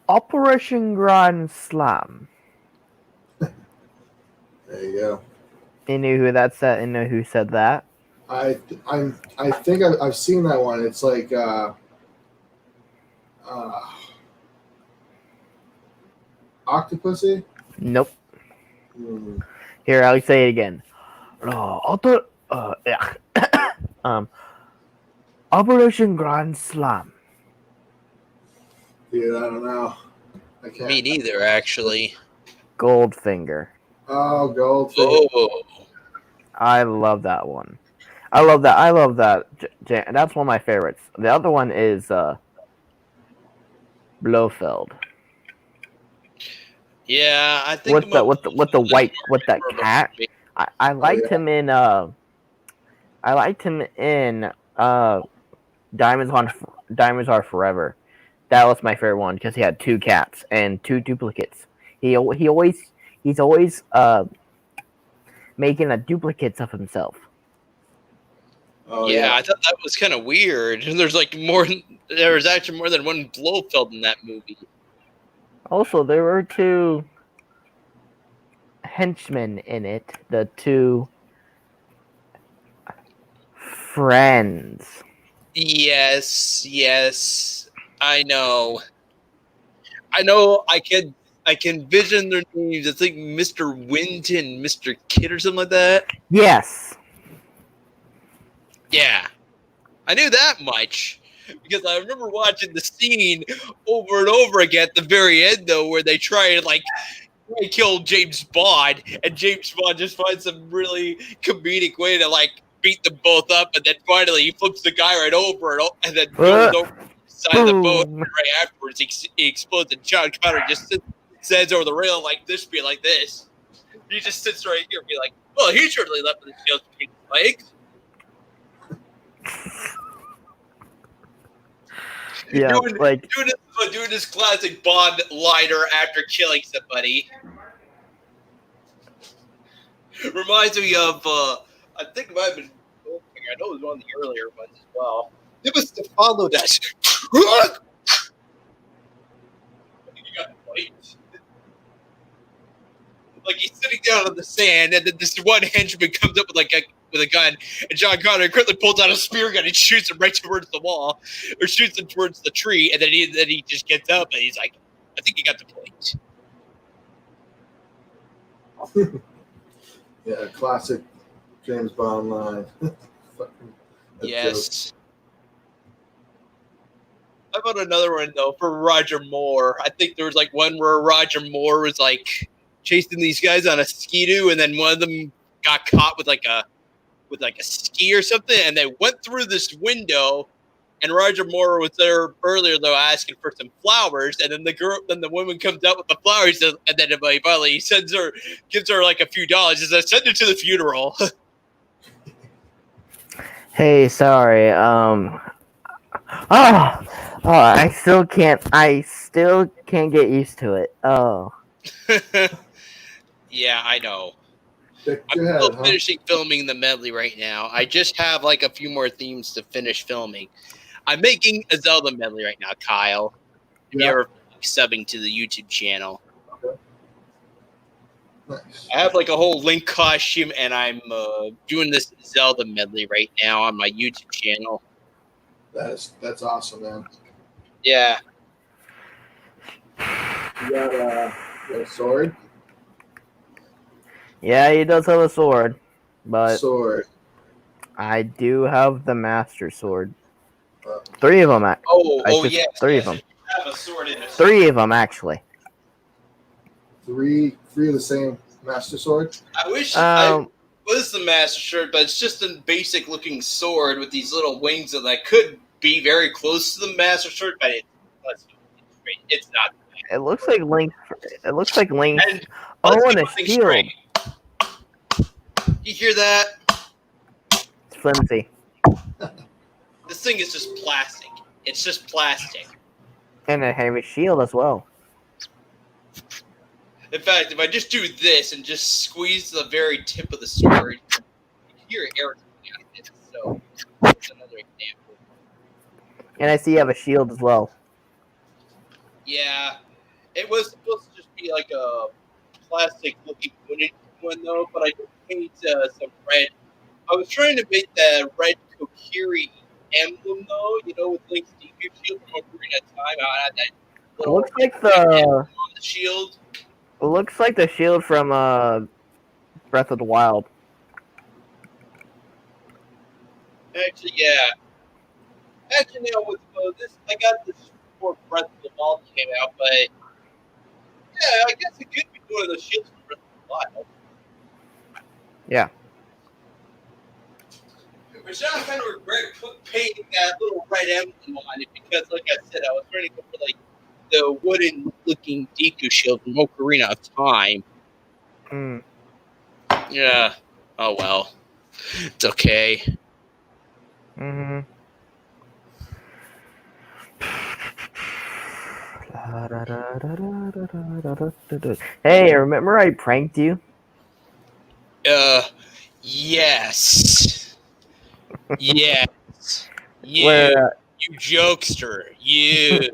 [SPEAKER 5] Operation Grand Slam.
[SPEAKER 4] There you go.
[SPEAKER 5] You knew who that said? You know who said that?
[SPEAKER 4] I think I've seen that one. It's like Octopussy?
[SPEAKER 5] Nope. Here, I'll say it again. Operation Grand Slam.
[SPEAKER 4] Dude, I don't know. I can't.
[SPEAKER 2] Me neither, actually.
[SPEAKER 5] Goldfinger.
[SPEAKER 4] Oh, Goldfinger.
[SPEAKER 2] Oh.
[SPEAKER 5] I love that one. I love that. That's one of my favorites. The other one is Blofeld.
[SPEAKER 2] Yeah, I think
[SPEAKER 5] with that cat. I liked him in Diamonds Are Forever. That was my favorite one because he had two cats and two duplicates. He's always making a duplicates of himself.
[SPEAKER 4] Oh,
[SPEAKER 2] yeah, I thought that was kind of weird. There's actually more than one Blofeld in that movie.
[SPEAKER 5] Also, there were two henchmen in it. The two friends.
[SPEAKER 2] Yes. I know. I can envision their names. I think Mr. Winton, Mr. Kidd, or something like that.
[SPEAKER 5] Yes.
[SPEAKER 2] Yeah, I knew that much because I remember watching the scene over and over again at the very end, though, where they try to kill James Bond, and James Bond just finds some really comedic way to beat them both up, and then finally he flips the guy right over and then goes over the side of the boat. And right afterwards, he explodes, and John Connor just says over the rail like this. He just sits right here and be like, "Well, he surely left with his tail between his legs."
[SPEAKER 5] Yeah,
[SPEAKER 2] doing this classic Bond liner after killing somebody. Reminds me of I think it might have been Goldfinger. I know it was one of the earlier ones as well. It was to follow that. You got fight. Like he's sitting down on the sand, and then this one henchman comes up with a gun, and John Connor quickly pulls out a spear gun and shoots him right towards the wall, or shoots him towards the tree, and then he just gets up and he's like, "I think you got the point."
[SPEAKER 4] Yeah, classic James Bond line.
[SPEAKER 2] Yes. How about another one though for Roger Moore? I think there was like one where Roger Moore was like chasing these guys on a skidoo, and then one of them got caught with like a ski or something, and they went through this window. And Roger Moore was there earlier though, asking for some flowers, and then the woman comes out with the flowers, and then finally he gives her like a few dollars, and says, "Send it to the funeral."
[SPEAKER 5] Hey, sorry. I still can't get used to it. Oh.
[SPEAKER 2] Yeah, I know.
[SPEAKER 4] Go
[SPEAKER 2] I'm
[SPEAKER 4] ahead,
[SPEAKER 2] still
[SPEAKER 4] huh?
[SPEAKER 2] finishing filming the medley right now. I just have like a few more themes to finish filming. I'm making a Zelda medley right now, Kyle. If
[SPEAKER 4] Yeah.
[SPEAKER 2] you're subbing to the YouTube channel,
[SPEAKER 4] Nice.
[SPEAKER 2] I have like a whole Link costume, and I'm doing this Zelda medley right now on my YouTube channel.
[SPEAKER 4] That's awesome, man.
[SPEAKER 2] Yeah.
[SPEAKER 4] You got a sword?
[SPEAKER 5] Yeah, he does have a sword, but
[SPEAKER 4] Sword.
[SPEAKER 5] I do have the Master Sword.
[SPEAKER 4] Uh,
[SPEAKER 5] 3 of them.
[SPEAKER 2] Yes.
[SPEAKER 5] 3 of them.
[SPEAKER 2] I have a sword in it.
[SPEAKER 5] 3 of them, actually.
[SPEAKER 4] three of the same Master Sword?
[SPEAKER 2] I wish I was the Master Sword, but it's just a basic looking sword with these little wings that could be very close to the Master Sword, but it's not.
[SPEAKER 5] It looks like Link. It looks like Link.
[SPEAKER 2] And
[SPEAKER 5] Oh,
[SPEAKER 2] let's
[SPEAKER 5] and a
[SPEAKER 2] keep things
[SPEAKER 5] shield.
[SPEAKER 2] straight. You hear that?
[SPEAKER 5] It's flimsy.
[SPEAKER 2] This thing is just plastic. It's just plastic.
[SPEAKER 5] And a heavy shield as well.
[SPEAKER 2] In fact, if I just do this and just squeeze the very tip of the sword, you can hear air coming out of it. So that's another example.
[SPEAKER 5] And I see you have a shield as well.
[SPEAKER 2] Yeah, it was supposed to just be like a plastic-looking one though, but I did paint some red. I was trying to make that red Kokiri emblem though, with Link's DQ shield from Ocarina of Time. I had that
[SPEAKER 5] It
[SPEAKER 2] little
[SPEAKER 5] looks like
[SPEAKER 2] emblem on the shield.
[SPEAKER 5] It looks like the shield from Breath of the Wild.
[SPEAKER 2] Actually, yeah. Actually, now with this, I got this before Breath of the Wild came out, but yeah, I guess it could be one of those shields from Breath of the Wild.
[SPEAKER 5] Yeah.
[SPEAKER 2] Which now I kind of regret painting that little red emblem on it because, like I said, I was trying to go for like the wooden-looking Deku shield from Ocarina of Time.
[SPEAKER 5] Mm.
[SPEAKER 2] Yeah. Oh well. It's okay.
[SPEAKER 5] Mm-hmm. Hey, remember I pranked you?
[SPEAKER 2] Yes. Yes. You.
[SPEAKER 5] Where
[SPEAKER 2] You jokester. You.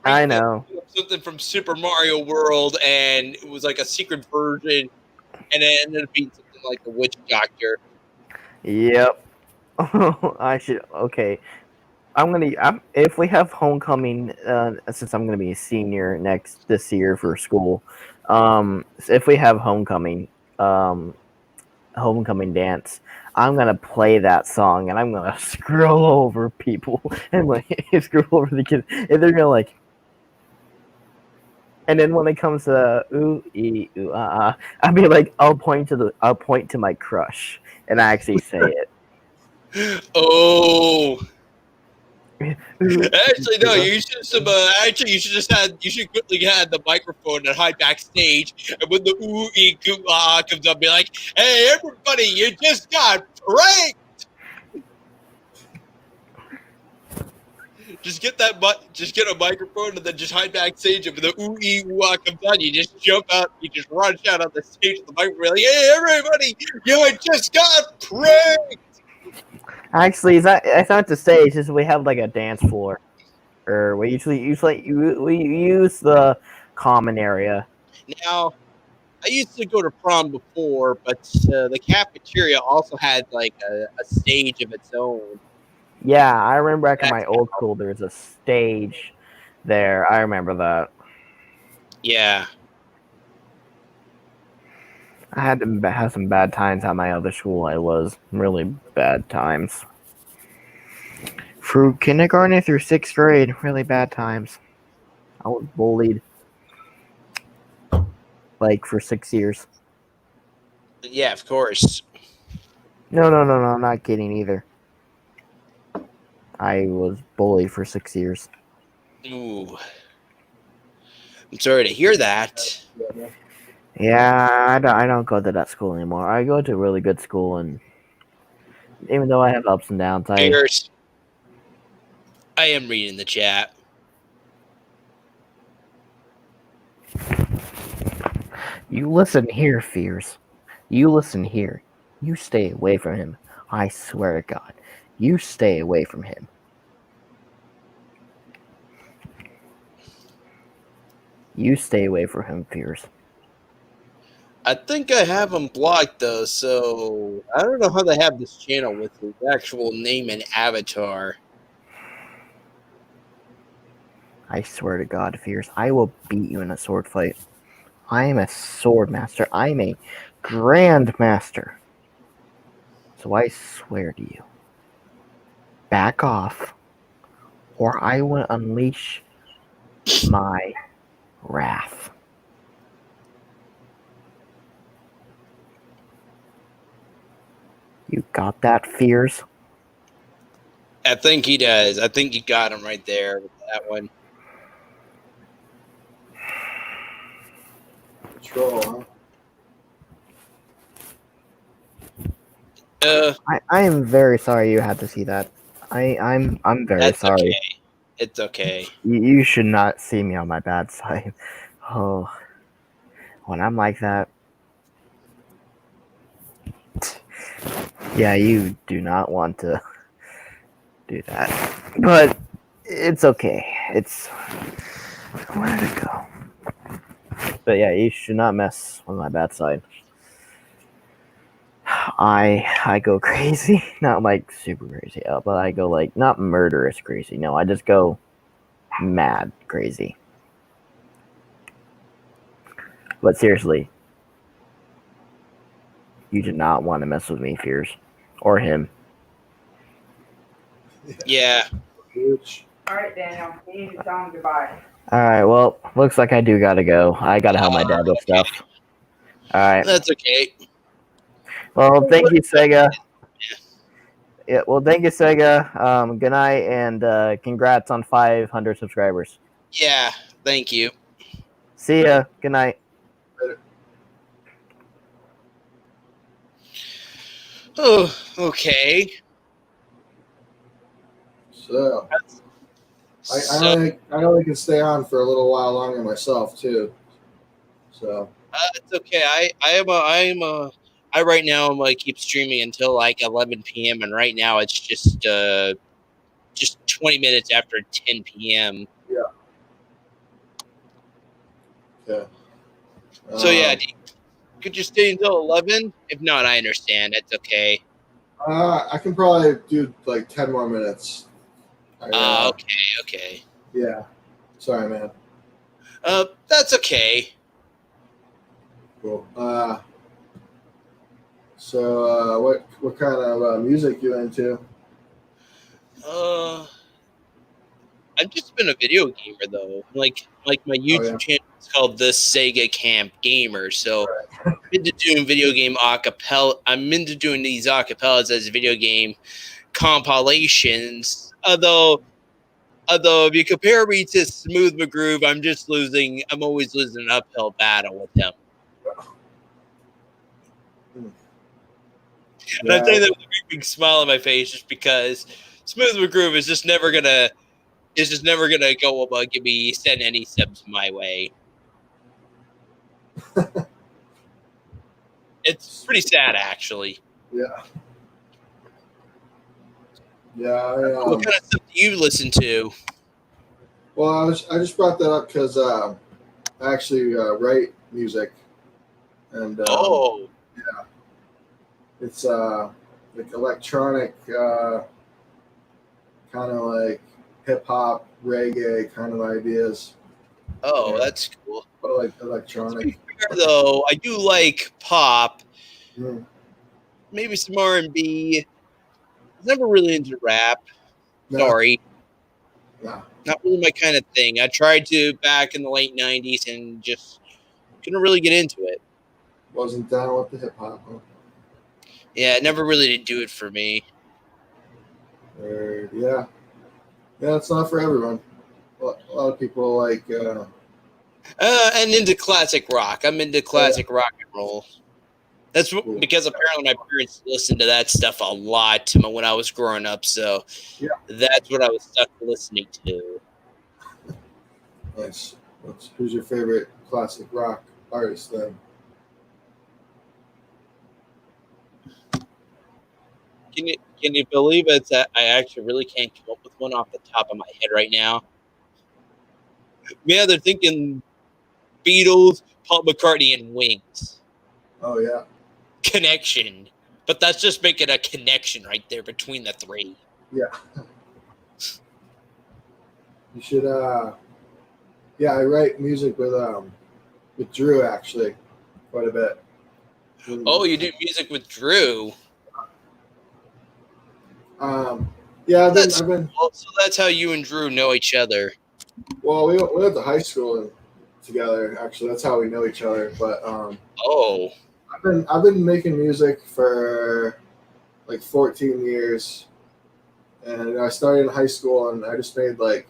[SPEAKER 5] I know.
[SPEAKER 2] Something from Super Mario World, and it was like a secret version, and it ended up being something like the Witch Doctor.
[SPEAKER 5] Yep. I should. Okay. If we have homecoming, since I'm gonna be a senior this year for school, if we have homecoming dance, I'm gonna play that song and I'm gonna scroll over people and scroll over the kids, and they're gonna like. And then when it comes to ooh ee ooh I'll be like, I'll point to my crush and I actually say it.
[SPEAKER 2] Oh. Actually, no. You should quickly have the microphone and hide backstage, and when the ooh ee goo ah comes up, be like, "Hey, everybody, you just got pranked." Just get a microphone and then just hide backstage, and when the ooh ee ooh ah comes on, you just jump out, you just run out on the stage with the microphone, like, "Hey, everybody, you just got pranked."
[SPEAKER 5] Actually, it's not to say. It's just we have like a dance floor, or we usually use the common area.
[SPEAKER 2] Now, I used to go to prom before, but the cafeteria also had like a stage of its own.
[SPEAKER 5] Yeah, I remember back in my old school, there was a stage there. I remember that.
[SPEAKER 2] Yeah.
[SPEAKER 5] I had to have some bad times at my other school. I was really bad times. Through kindergarten through 6th grade, really bad times. I was bullied like for 6 years.
[SPEAKER 2] Yeah, of course.
[SPEAKER 5] No, I'm not kidding either. I was bullied for 6 years.
[SPEAKER 2] Ooh. I'm sorry to hear that.
[SPEAKER 5] Yeah, I don't go to that school anymore. I go to a really good school, and even though I have ups and downs,
[SPEAKER 2] Fierce. I am reading the chat.
[SPEAKER 5] You listen here, Fears. You listen here. You stay away from him. I swear to God. You stay away from him. You stay away from him, Fears.
[SPEAKER 2] I think I have him blocked though, so I don't know how they have this channel with his actual name and avatar.
[SPEAKER 5] I swear to God, Fears. I will beat you in a sword fight. I am a sword master. I'm a grand master. So I swear to you. Back off, or I will unleash my wrath. You got that, Fears?
[SPEAKER 2] I think he does. I think you got him right there with that one.
[SPEAKER 4] Troll,
[SPEAKER 5] I am very sorry you had to see that. I'm very
[SPEAKER 2] That's
[SPEAKER 5] sorry.
[SPEAKER 2] okay. It's okay.
[SPEAKER 5] You should not see me on my bad side. Oh, when I'm like that, yeah, you do not want to do that. But it's okay. It's where to go. But yeah, you should not mess with my bad side. I go crazy, not like super crazy, but I go like not murderous crazy. No, I just go mad crazy. But seriously, you do not want to mess with me, Fears, or him.
[SPEAKER 2] Yeah.
[SPEAKER 4] huge.
[SPEAKER 6] All right, Daniel. You need to tell him goodbye.
[SPEAKER 5] All right, well, looks like I do gotta go. I gotta help my dad with stuff. All right.
[SPEAKER 2] That's okay.
[SPEAKER 5] Well, thank you, Sega. Yeah. Well, thank you, Sega. Good night, and congrats on 500 subscribers.
[SPEAKER 2] Yeah. Thank you.
[SPEAKER 5] See ya. Good night.
[SPEAKER 2] Oh, okay.
[SPEAKER 4] So I
[SPEAKER 2] So
[SPEAKER 4] only can stay on for a little while longer myself too. So
[SPEAKER 2] it's okay. I right now I'm like keep streaming until like 11 p.m. and right now it's just 20 minutes after 10 p.m.
[SPEAKER 4] yeah.
[SPEAKER 2] So yeah, could you stay until 11? If not, I understand. It's okay.
[SPEAKER 4] I can probably do like 10 more minutes.
[SPEAKER 2] Okay.
[SPEAKER 4] Yeah. Sorry, man.
[SPEAKER 2] That's okay.
[SPEAKER 4] Cool. So what kind of music you into?
[SPEAKER 2] I've just been a video gamer though. Like my YouTube channel is called the Sega Camp Gamer. So I'm into doing video game acapella. I'm into doing these acapellas as video game compilations. Although if you compare me to Smooth McGroove, I'm always losing an uphill battle with him. And I'm saying that with a big smile on my face just because Smooth McGroove is just never gonna go about send any subs my way. It's pretty sad, actually.
[SPEAKER 4] Yeah. Yeah.
[SPEAKER 2] What kind of stuff do you listen to?
[SPEAKER 4] Well, I just brought that up because I actually write music, and yeah, it's like electronic, kind of like hip hop, reggae kind of ideas.
[SPEAKER 2] Oh,
[SPEAKER 4] Yeah.
[SPEAKER 2] that's cool.
[SPEAKER 4] But like electronic.
[SPEAKER 2] Though I do like pop,
[SPEAKER 4] Mm.
[SPEAKER 2] maybe some R&B. Never really into rap.
[SPEAKER 4] No.
[SPEAKER 2] Sorry,
[SPEAKER 4] No.
[SPEAKER 2] not really my kind of thing. I tried to back in the late '90s and just couldn't really get into it.
[SPEAKER 4] Wasn't down with the hip hop. Huh?
[SPEAKER 2] Yeah, it never really did do it for me.
[SPEAKER 4] Yeah. Yeah, it's not for everyone. A lot of people like.
[SPEAKER 2] And into classic rock. I'm into classic rock and roll. That's
[SPEAKER 4] Cool.
[SPEAKER 2] because apparently my parents listened to that stuff a lot when I was growing up. So
[SPEAKER 4] Yeah.
[SPEAKER 2] that's what I was stuck listening to.
[SPEAKER 4] Nice. Who's your favorite classic rock artist then?
[SPEAKER 2] Can you believe it that I actually really can't come up with one off the top of my head right now? Yeah, they're thinking Beatles, Paul McCartney, and Wings.
[SPEAKER 4] Oh yeah.
[SPEAKER 2] Connection. But that's just making a connection right there between the three.
[SPEAKER 4] Yeah. You should yeah, I write music with Drew actually quite a bit.
[SPEAKER 2] Oh, you do music with Drew.
[SPEAKER 4] Yeah, I've been
[SPEAKER 2] So that's how you and Drew know each other.
[SPEAKER 4] well, we went to high school together actually. That's how we know each other. But
[SPEAKER 2] Oh.
[SPEAKER 4] I've been making music for like 14 years. And I started in high school and I just made like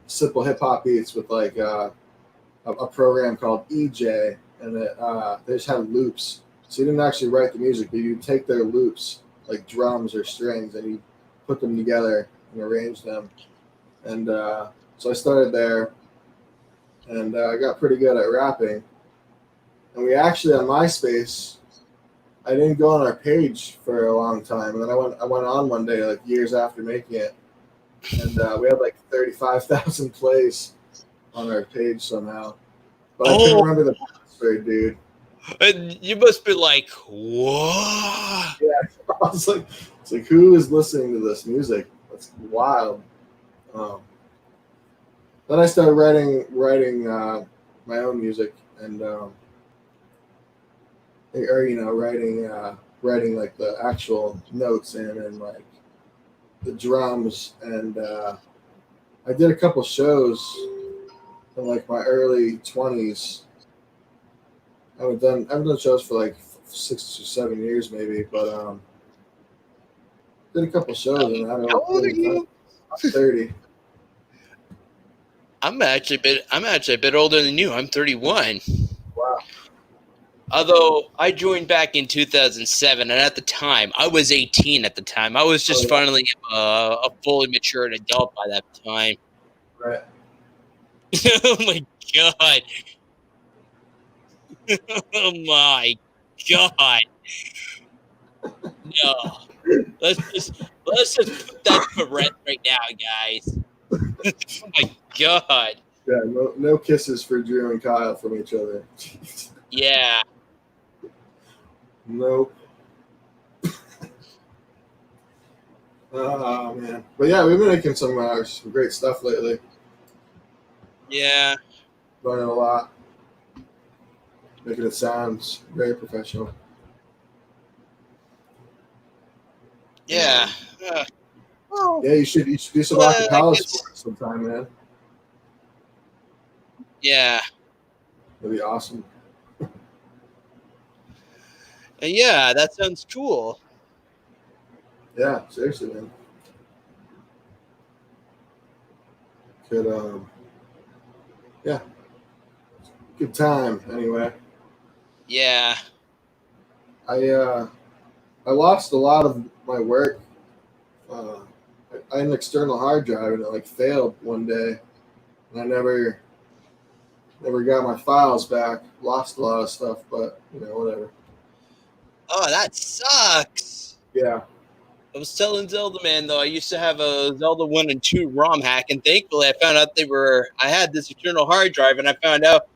[SPEAKER 4] simple hip hop beats with like a program called EJ, and they just had loops. So you didn't actually write the music, but you take their loops, like drums or strings, and you put them together and arrange them. And so I started there, and I got pretty good at rapping. And we actually on MySpace, I didn't go on our page for a long time, and then I went on one day, like years after making it, and we had like 35,000 plays on our page somehow. But I couldn't remember the password, dude.
[SPEAKER 2] And you must be like, what?
[SPEAKER 4] Yeah, I was like, it's like, who is listening to this music? That's wild. Then I started writing my own music and writing like the actual notes and like the drums, and I did a couple shows in like my early 20s. I haven't done shows for like 6 or 7 years maybe, but did a couple shows and I don't know.
[SPEAKER 2] How old are you?
[SPEAKER 4] I'm 30.
[SPEAKER 2] I'm actually a bit older than you. I'm 31.
[SPEAKER 4] Wow.
[SPEAKER 2] Although I joined back in 2007, and at the time I was 18. At the time, I was just finally a fully matured adult by that time.
[SPEAKER 4] Right.
[SPEAKER 2] Oh my god! Oh my god! No, let's just put that to rest right now, guys. Oh my god!
[SPEAKER 4] Yeah, no kisses for Drew and Kyle from each other.
[SPEAKER 2] Yeah.
[SPEAKER 4] Nope. Oh man, but yeah, we've been making some great stuff lately.
[SPEAKER 2] Yeah.
[SPEAKER 4] Learning a lot, making it sound very professional.
[SPEAKER 2] Yeah.
[SPEAKER 4] Yeah, you should do some acapella sports sometime, man.
[SPEAKER 2] Yeah.
[SPEAKER 4] That'd be awesome.
[SPEAKER 2] Yeah, that sounds cool.
[SPEAKER 4] Yeah, seriously, man. Could yeah, good time. Anyway,
[SPEAKER 2] Yeah.
[SPEAKER 4] I lost a lot of my work. I had an external hard drive and it like failed one day, and I never got my files back. Lost a lot of stuff, but whatever.
[SPEAKER 2] Oh, that sucks.
[SPEAKER 4] Yeah.
[SPEAKER 2] I was telling Zelda Man though, I used to have a Zelda 1 and 2 ROM hack, and thankfully I found out I had this external hard drive, and I found out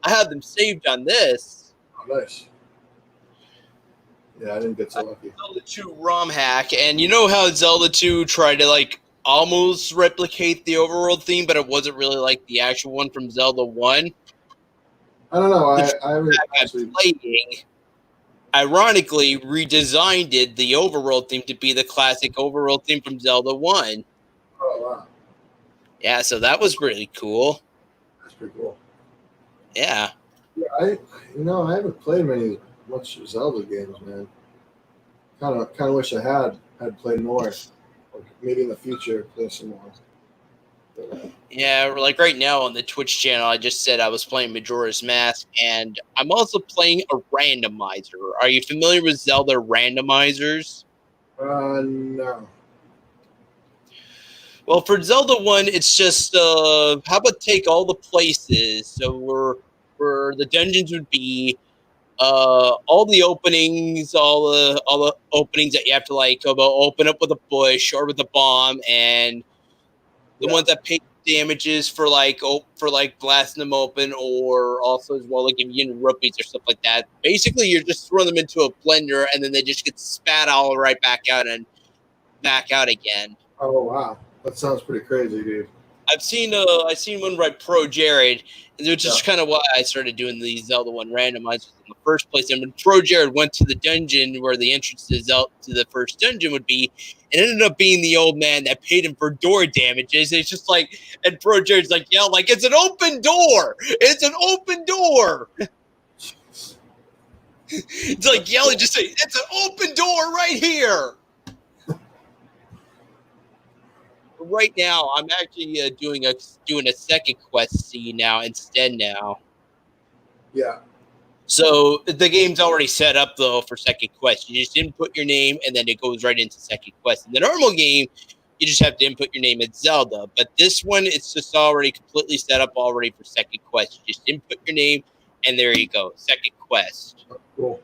[SPEAKER 2] I had them saved on this.
[SPEAKER 4] Oh, nice. Yeah, I didn't get so lucky.
[SPEAKER 2] Zelda 2 ROM hack, and you know how Zelda 2 tried to like almost replicate the overworld theme, but it wasn't really like the actual one from Zelda 1.
[SPEAKER 4] I don't know.
[SPEAKER 2] The
[SPEAKER 4] I haven't
[SPEAKER 2] track I'm
[SPEAKER 4] actually.
[SPEAKER 2] playing, ironically, redesigned the overworld theme to be the classic overworld theme from Zelda 1.
[SPEAKER 4] Oh wow,
[SPEAKER 2] Yeah, so that was really cool.
[SPEAKER 4] that's pretty cool.
[SPEAKER 2] Yeah.
[SPEAKER 4] Yeah, I haven't played much Zelda games, man. Kind of wish I had played more. Or maybe in the future play some more. But,
[SPEAKER 2] Yeah, like right now on the Twitch channel, I just said I was playing Majora's Mask, and I'm also playing a randomizer. Are you familiar with Zelda randomizers?
[SPEAKER 4] no.
[SPEAKER 2] Well, for Zelda 1, it's just, how about take all the places? So where the dungeons would be, all the openings, all the openings that you have to like open up with a bush or with a bomb, and the
[SPEAKER 4] Yeah.
[SPEAKER 2] ones that pay damages for like blasting them open, or also as well like giving you rupees or stuff like that. Basically, you're just throwing them into a blender, and then they just get spat all right back out and back out again.
[SPEAKER 4] Oh wow, that sounds pretty crazy, dude.
[SPEAKER 2] I've seen one by Pro Jared, which is kind of why I started doing these Zelda 1 randomizers in the first place. And when Pro Jared went to the dungeon where the entrance to the first dungeon would be, it ended up being the old man that paid him for door damages. It's just like, and Pro Jared's like, yeah, like it's an open door. It's an open door. It's like yelling, just say, it's an open door right here. Right now, I'm actually doing a second quest scene now instead now.
[SPEAKER 4] Yeah.
[SPEAKER 2] So the game's already set up though for second quest. You just input your name and then it goes right into second quest. In the normal game, you just have to input your name as Zelda. But this one, it's just already completely set up already for second quest. You just input your name and there you go, second quest.
[SPEAKER 4] Cool.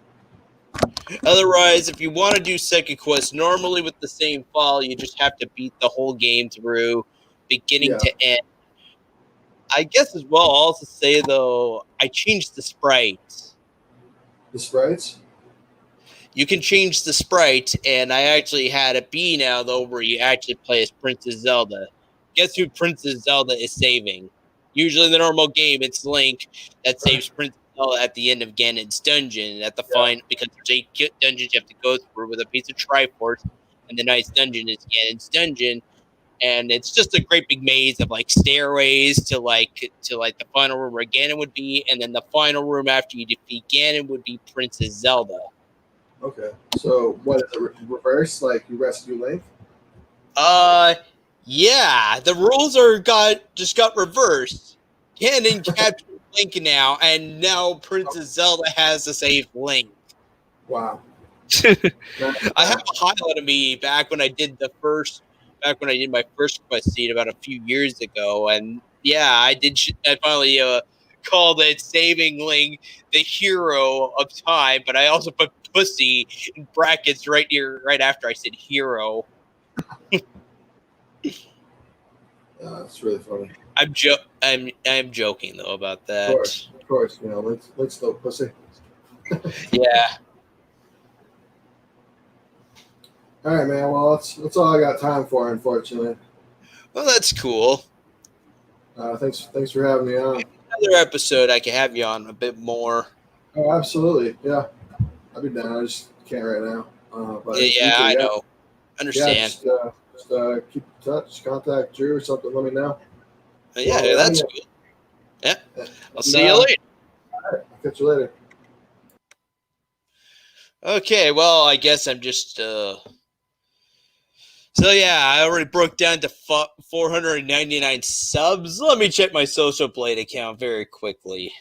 [SPEAKER 2] Otherwise, if you want to do second quest, normally with the same file, you just have to beat the whole game through, beginning to end. I guess as well, I'll also say, though, I changed the sprites.
[SPEAKER 4] The sprites?
[SPEAKER 2] You can change the sprite, and I actually had it be now, though, where you actually play as Princess Zelda. Guess who Princess Zelda is saving? Usually in the normal game, it's Link that saves Princess Zelda at the end of Ganon's dungeon, at the final, because there's 8 dungeons you have to go through with a piece of Triforce, and the ninth dungeon is Ganon's dungeon, and it's just a great big maze of like stairways to the final room where Ganon would be, and then the final room after you defeat Ganon would be Princess Zelda.
[SPEAKER 4] Okay. So what is it? Reverse? Like you rescue Link?
[SPEAKER 2] Yeah. The rules just got reversed. Ganon captured Link now, and now Princess Zelda has to save Link.
[SPEAKER 4] Wow.
[SPEAKER 2] I have a highlight of me back when I did my first quest scene about a few years ago, and yeah, I finally called it saving Link the hero of time, but I also put pussy in brackets right after I said hero.
[SPEAKER 4] That's really funny.
[SPEAKER 2] I'm joking though about that.
[SPEAKER 4] Of course. You know, Link's still pussy.
[SPEAKER 2] Yeah.
[SPEAKER 4] All right, man. Well, that's all I got time for, unfortunately.
[SPEAKER 2] Well, that's cool.
[SPEAKER 4] Thanks for having me on.
[SPEAKER 2] Another episode, I can have you on a bit more.
[SPEAKER 4] Oh, absolutely. Yeah, I'll be down. I just can't right now. But
[SPEAKER 2] I know. Understand.
[SPEAKER 4] Yeah, just keep in touch. Contact Drew or something. Let me know.
[SPEAKER 2] Yeah, that's cool. Yeah. I'll see you later.
[SPEAKER 4] All right. I'll catch you later.
[SPEAKER 2] Okay, well, I guess I'm just So yeah, I already broke down to 499 subs. Let me check my Social Blade account very quickly.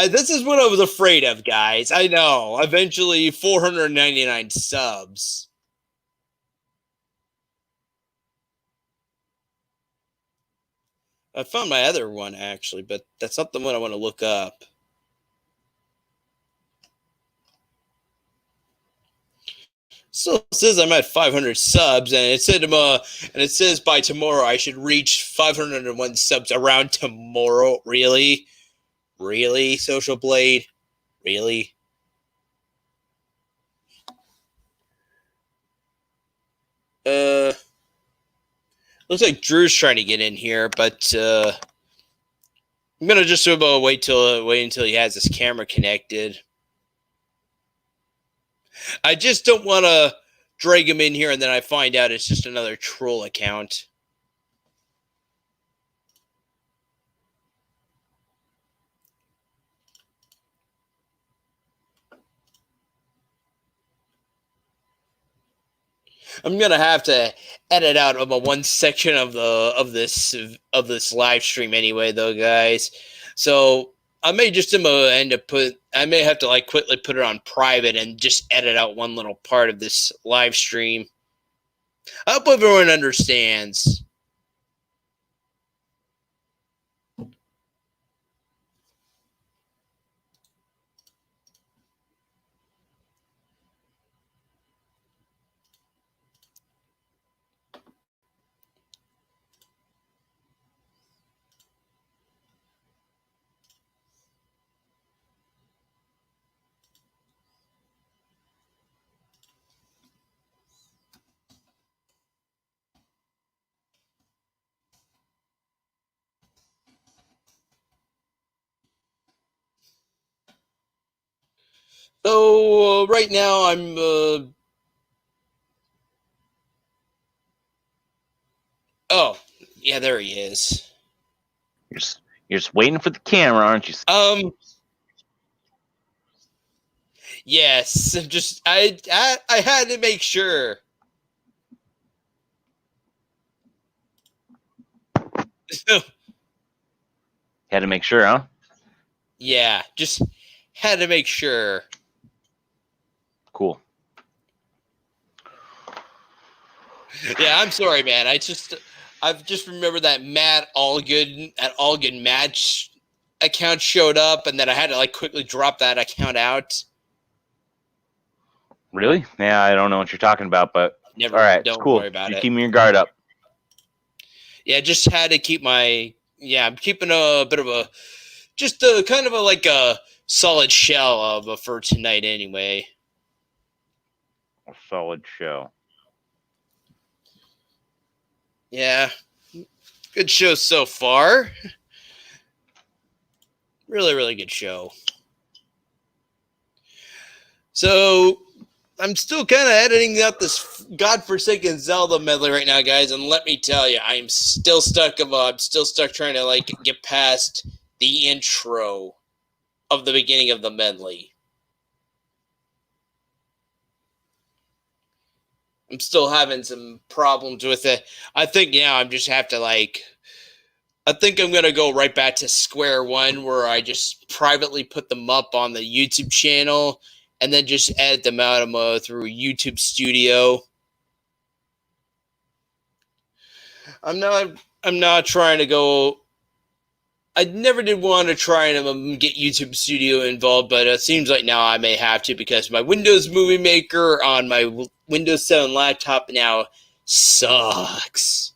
[SPEAKER 2] This is what I was afraid of, guys. I know. Eventually, 499 subs. I found my other one, actually, but that's not the one I want to look up. So it says I'm at 500 subs, and it says by tomorrow I should reach 501 subs around tomorrow. Really? Really, Social Blade? Really? Looks like Drew's trying to get in here, but I'm gonna just wait until he has his camera connected. I just don't want to drag him in here and then I find out it's just another troll account. I'm gonna have to edit out of one section of this live stream anyway, though, guys. So I may just I may have to like quickly put it on private and just edit out one little part of this live stream. I hope everyone understands. So right now I'm oh yeah, there he is.
[SPEAKER 7] You're just waiting for the camera, aren't you?
[SPEAKER 2] Yes, just I had to make sure.
[SPEAKER 7] Had to make sure, huh?
[SPEAKER 2] Yeah, just had to make sure.
[SPEAKER 7] Cool.
[SPEAKER 2] Yeah, I'm sorry, man. I've just remembered that All Good Match account showed up, and then I had to like quickly drop that account out.
[SPEAKER 7] Really? Yeah, I don't know what you're talking about, but
[SPEAKER 2] Never.
[SPEAKER 7] all right,
[SPEAKER 2] Don't
[SPEAKER 7] it's cool.
[SPEAKER 2] worry about it.
[SPEAKER 7] Keeping your guard up.
[SPEAKER 2] Yeah, just had to keep my. Yeah, I'm keeping a bit of a, just a kind of a like a solid shell of for tonight anyway.
[SPEAKER 7] A solid show.
[SPEAKER 2] Yeah, good show so far. Really, really good show. So I'm still kind of editing out this godforsaken Zelda medley right now, guys, and let me tell you, I'm still stuck trying to like get past the intro of the beginning of the medley. I'm still having some problems with it. I think now I'm just have to like. I think I'm gonna go right back to square one, where I just privately put them up on the YouTube channel, and then just edit them out through YouTube Studio. I'm not trying to go. I never did want to try and get YouTube Studio involved, but it seems like now I may have to, because my Windows Movie Maker on my Windows 7 laptop now sucks.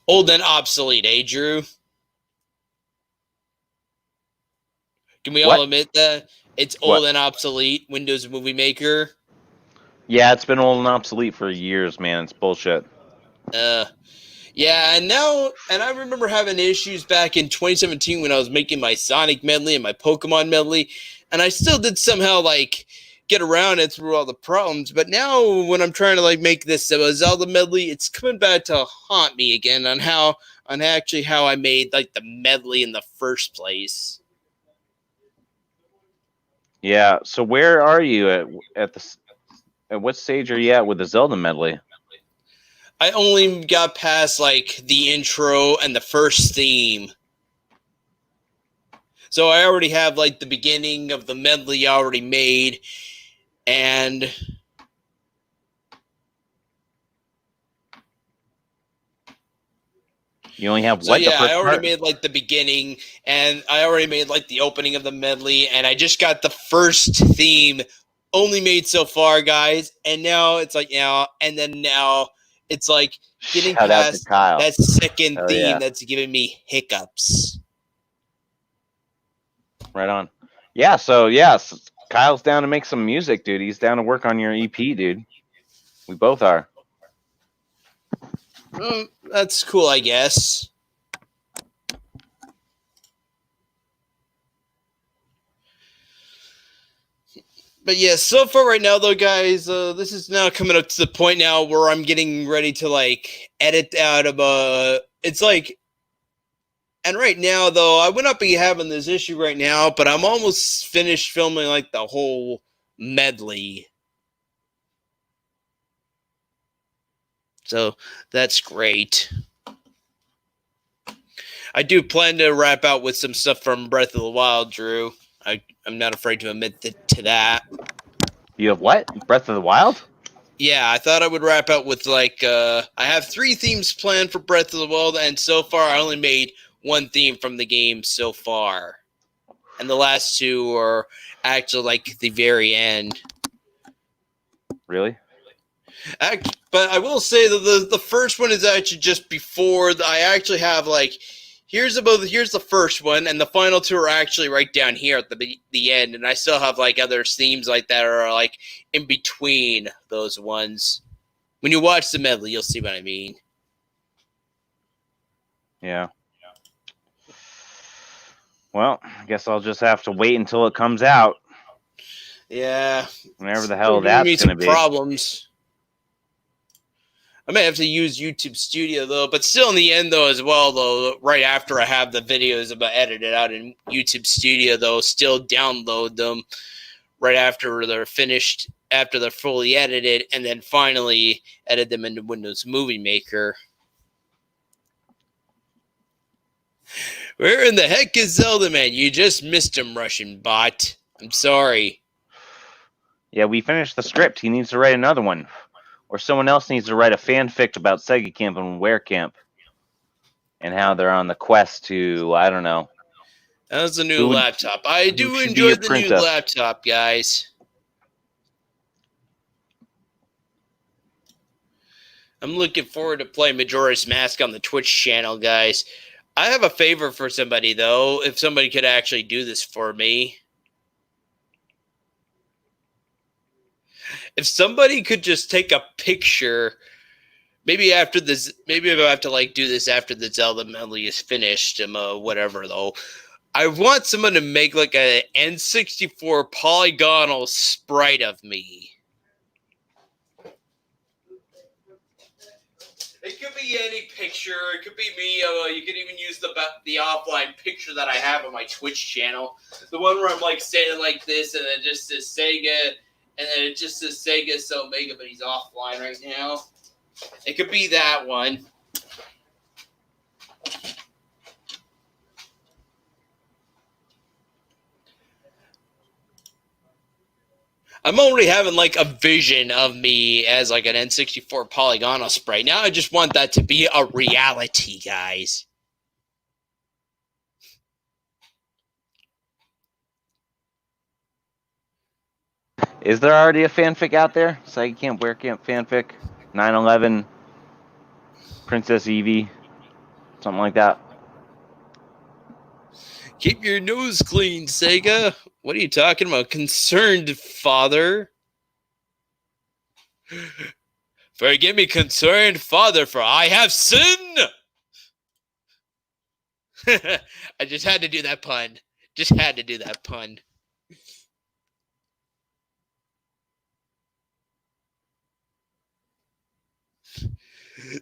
[SPEAKER 2] Old and obsolete, eh, Drew? Can we all admit that? It's old and obsolete, Windows Movie Maker.
[SPEAKER 7] Yeah, it's been old and obsolete for years, man. It's bullshit.
[SPEAKER 2] Yeah, and I remember having issues back in 2017 when I was making my Sonic medley and my Pokemon medley, and I still did somehow like get around it through all the problems. But now when I'm trying to like make this Zelda medley, it's coming back to haunt me again on how I made like the medley in the first place.
[SPEAKER 7] Yeah. So where are you at what stage are you at with the Zelda medley?
[SPEAKER 2] I only got past like the intro and the first theme. So I already have like the beginning of the medley already made, and
[SPEAKER 7] you only have
[SPEAKER 2] what? So yeah, I already made like the beginning, and I already made like the opening of the medley, and I just got the first theme only made so far, guys. And now it's like now it's like getting past that second theme that's giving me hiccups.
[SPEAKER 7] Right on. Yeah, so yes, Kyle's down to make some music, dude. He's down to work on your EP, dude. We both are.
[SPEAKER 2] That's cool, I guess. But yeah, so far right now, though, guys, this is now coming up to the point now where I'm getting ready to, like, edit out of it's like, and right now, though, I would not be having this issue right now, but I'm almost finished filming, like, the whole medley. So that's great. I do plan to wrap out with some stuff from Breath of the Wild, Drew. I'm not afraid to admit to that.
[SPEAKER 7] You have what? Breath of the Wild?
[SPEAKER 2] Yeah, I thought I would wrap out with, like, I have 3 themes planned for Breath of the Wild, and so far I only made 1 theme from the game so far. And the last 2 are actually, like, the very end.
[SPEAKER 7] Really?
[SPEAKER 2] But I will say that the first one is actually just before. I actually have, like, here's the first one, and the final 2 are actually right down here at the end, and I still have, like, other themes like that are, like, in between those ones. When you watch the medley, you'll see what I mean.
[SPEAKER 7] Yeah. Well, I guess I'll just have to wait until it comes out.
[SPEAKER 2] Yeah.
[SPEAKER 7] Whenever the hell that's going to be.
[SPEAKER 2] Problems. I may have to use YouTube Studio, though, but still in the end, though, as well, though, right after I have the videos about edited out in YouTube Studio, though, still download them right after they're finished, after they're fully edited, and then finally edit them into Windows Movie Maker. Where in the heck is Zelda, man? You just missed him, Russian bot. I'm sorry.
[SPEAKER 7] Yeah, we finished the script. He needs to write another one. Or someone else needs to write a fanfic about Sega Camp and Ware Camp. And how they're on the quest to, I don't know.
[SPEAKER 2] That was a new laptop. I do enjoy the new laptop, guys. I'm looking forward to playing Majora's Mask on the Twitch channel, guys. I have a favor for somebody, though, if somebody could actually do this for me. If somebody could just take a picture, maybe after this, maybe if I have to, like, do this after the Zelda medley is finished, whatever, though. I want someone to make, like, a N64 polygonal sprite of me. It could be any picture. It could be me. You could even use the offline picture that I have on my Twitch channel. The one where I'm, like, standing like this, and it just says Sega, and then it just says Sega so Mega, but he's offline right now. It could be that one. I'm already having, like, a vision of me as, like, an N64 polygonal sprite. Now I just want that to be a reality, guys.
[SPEAKER 7] Is there already a fanfic out there? Sega Camp, Ware Camp fanfic? 9/11, Princess Eevee, something like that.
[SPEAKER 2] Keep your nose clean, Sega. What are you talking about? Concerned, father. Forgive me, concerned father, for I have sinned. I just had to do that pun. Just had to do that pun.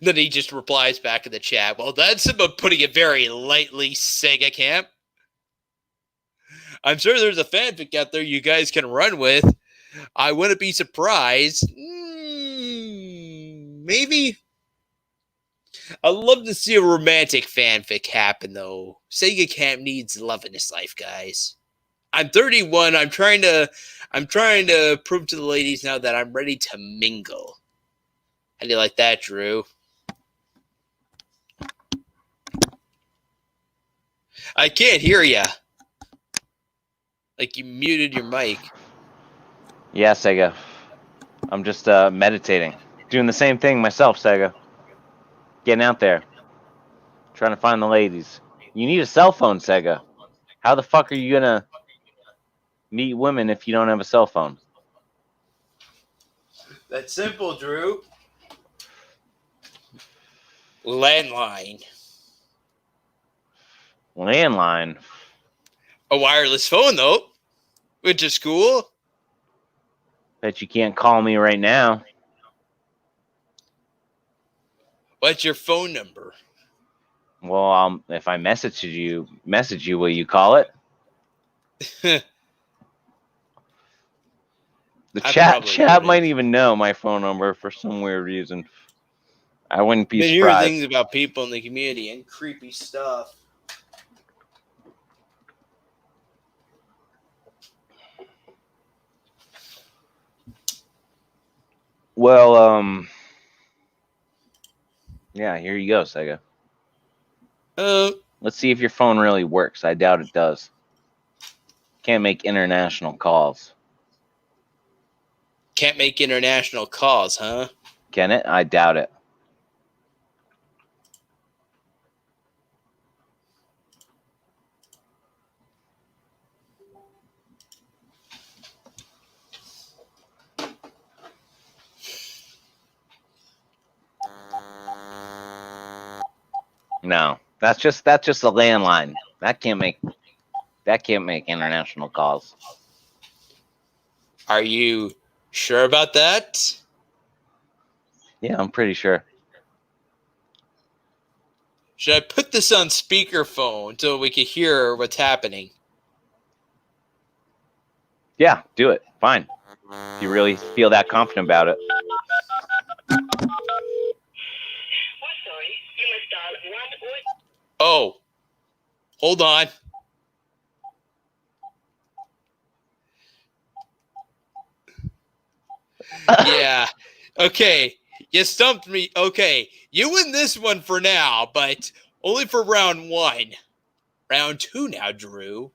[SPEAKER 2] Then he just replies back in the chat, well, that's about putting it very lightly, Sega Camp. I'm sure there's a fanfic out there you guys can run with. I wouldn't be surprised. Maybe. I'd love to see a romantic fanfic happen, though. Sega Camp needs love in his life, guys. I'm 31. I'm trying to prove to the ladies now that I'm ready to mingle. How do you like that, Drew? I can't hear ya. Like you muted your mic.
[SPEAKER 7] Yeah, Sega. I'm just meditating. Doing the same thing myself, Sega. Getting out there. Trying to find the ladies. You need a cell phone, Sega. How the fuck are you gonna... meet women if you don't have a cell phone?
[SPEAKER 2] That's simple, Drew. Landline.
[SPEAKER 7] Landline.
[SPEAKER 2] A wireless phone, though, which is cool.
[SPEAKER 7] Bet you can't call me right now.
[SPEAKER 2] What's your phone number?
[SPEAKER 7] Well, if I message you, will you call it? The
[SPEAKER 2] I
[SPEAKER 7] chat
[SPEAKER 2] probably wouldn't.
[SPEAKER 7] might even know my phone number for some weird reason. I wouldn't be
[SPEAKER 2] Been hearing
[SPEAKER 7] surprised.
[SPEAKER 2] things about people in the community and creepy stuff.
[SPEAKER 7] Well, yeah, here you go, Sega. Let's see if your phone really works. I doubt it does. Can't make international calls.
[SPEAKER 2] Can't make international calls, huh?
[SPEAKER 7] Can it? I doubt it. No, that's just a landline. That can't make international calls.
[SPEAKER 2] Are you sure about that?
[SPEAKER 7] Yeah, I'm pretty sure.
[SPEAKER 2] Should I put this on speakerphone so we can hear what's happening?
[SPEAKER 7] Yeah, do it. Fine. If you really feel that confident about it.
[SPEAKER 2] Oh, hold on. Yeah. Okay. You stumped me. Okay. You win this one for now, but only for round 1. Round 2 now, Drew.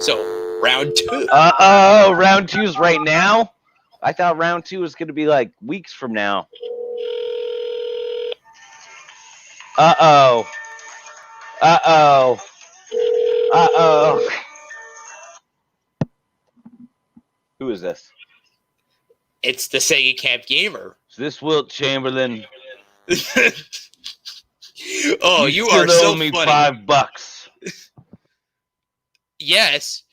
[SPEAKER 2] So, round 2.
[SPEAKER 7] Oh, round 2's right now? I thought round 2 was going to be like weeks from now. Uh-oh. Uh-oh. Uh-oh. Who is this?
[SPEAKER 2] It's the Sega Camp Gamer.
[SPEAKER 7] Is this Wilt Chamberlain?
[SPEAKER 2] Oh, you are
[SPEAKER 7] still
[SPEAKER 2] so
[SPEAKER 7] owe me
[SPEAKER 2] funny.
[SPEAKER 7] $5.
[SPEAKER 2] Yes,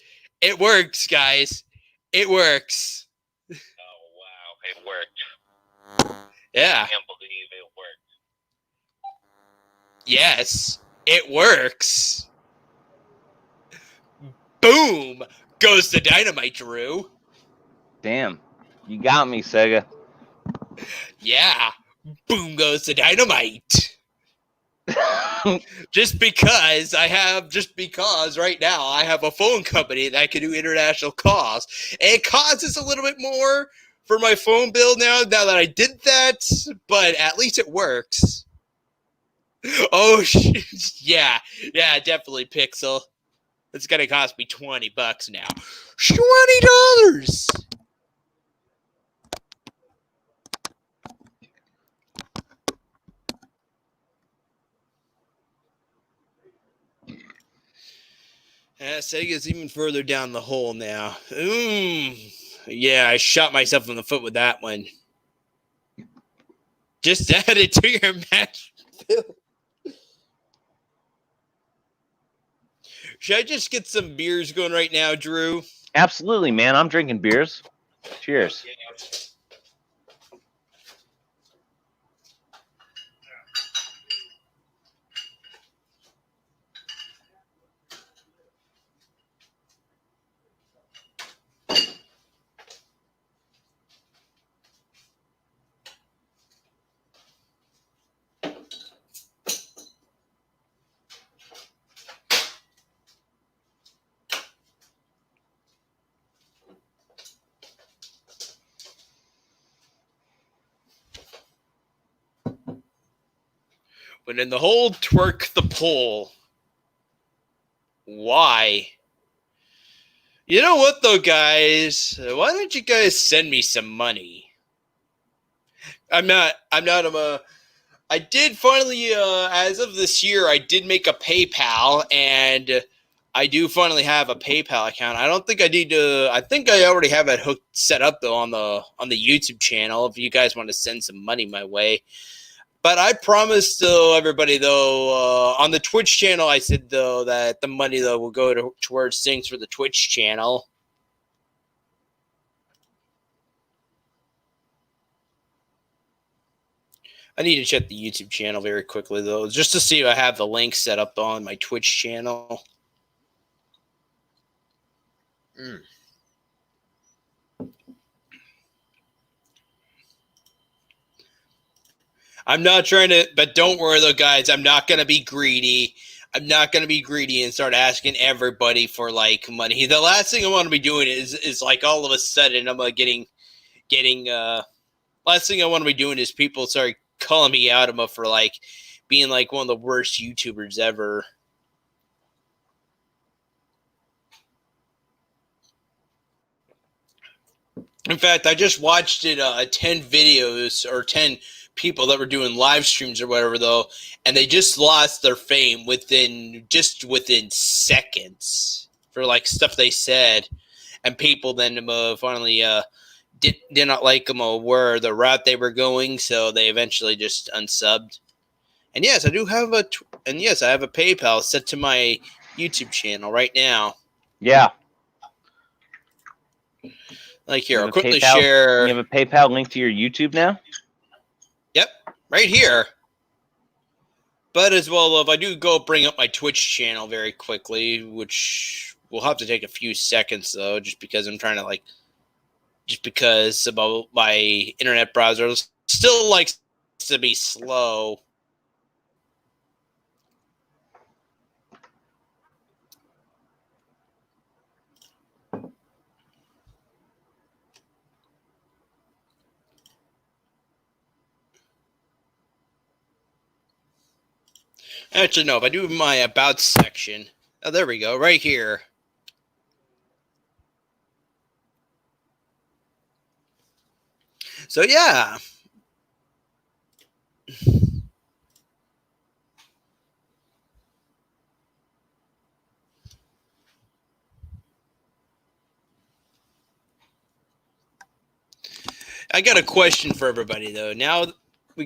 [SPEAKER 2] it works, guys. It works.
[SPEAKER 7] Oh, wow. It worked.
[SPEAKER 2] Yeah.
[SPEAKER 7] I can't believe it worked.
[SPEAKER 2] Yes, it works. Boom goes the dynamite, Drew.
[SPEAKER 7] Damn. You got me, Sega.
[SPEAKER 2] Yeah, boom goes the dynamite. Just because right now I have a phone company that can do international calls. And it costs a little bit more for my phone bill now that I did that, but at least it works. Oh, yeah, definitely, Pixel. It's going to cost me $20 now. $20! Sega's even further down the hole now. Yeah, I shot myself in the foot with that one. Just add it to your match bill. Should I just get some beers going right now, Drew?
[SPEAKER 7] Absolutely, man. I'm drinking beers. Cheers.
[SPEAKER 2] When in the hole, twerk the pole. Why? You know what, though, guys? Why don't you guys send me some money? I did finally, as of this year, I did make a PayPal, and I do finally have a PayPal account. I don't think I need to. I think I already have it hooked set up though on the YouTube channel. If you guys want to send some money my way, but I promised everybody though on the Twitch channel. I said though that the money though will go towards things for the Twitch channel. I need to check the YouTube channel very quickly though, just to see if I have the link set up on my Twitch channel. I'm not trying to, but don't worry though, guys. I'm not going to be greedy. I'm not going to be greedy and start asking everybody for like money. The last thing I want to be doing is like all of a sudden I'm like getting last thing I want to be doing is people start calling me out for like being like one of the worst YouTubers ever. In fact, I just watched it 10 videos or 10 people that were doing live streams or whatever though, and they just lost their fame within seconds for like stuff they said, and people then finally did not like them or where the route they were going, so they eventually just unsubbed. And yes, I do have I have a PayPal set to my YouTube channel right now.
[SPEAKER 7] Yeah.
[SPEAKER 2] Like here, I'll
[SPEAKER 7] PayPal,
[SPEAKER 2] quickly share.
[SPEAKER 7] You have a PayPal link to your YouTube now?
[SPEAKER 2] Yep, right here. But as well, if I do go bring up my Twitch channel very quickly, which will have to take a few seconds though, just because I'm trying to just because about my internet browser still likes to be slow. Actually, no, if I do my About section, oh, there we go, right here. So, yeah. I got a question for everybody, though. Now, we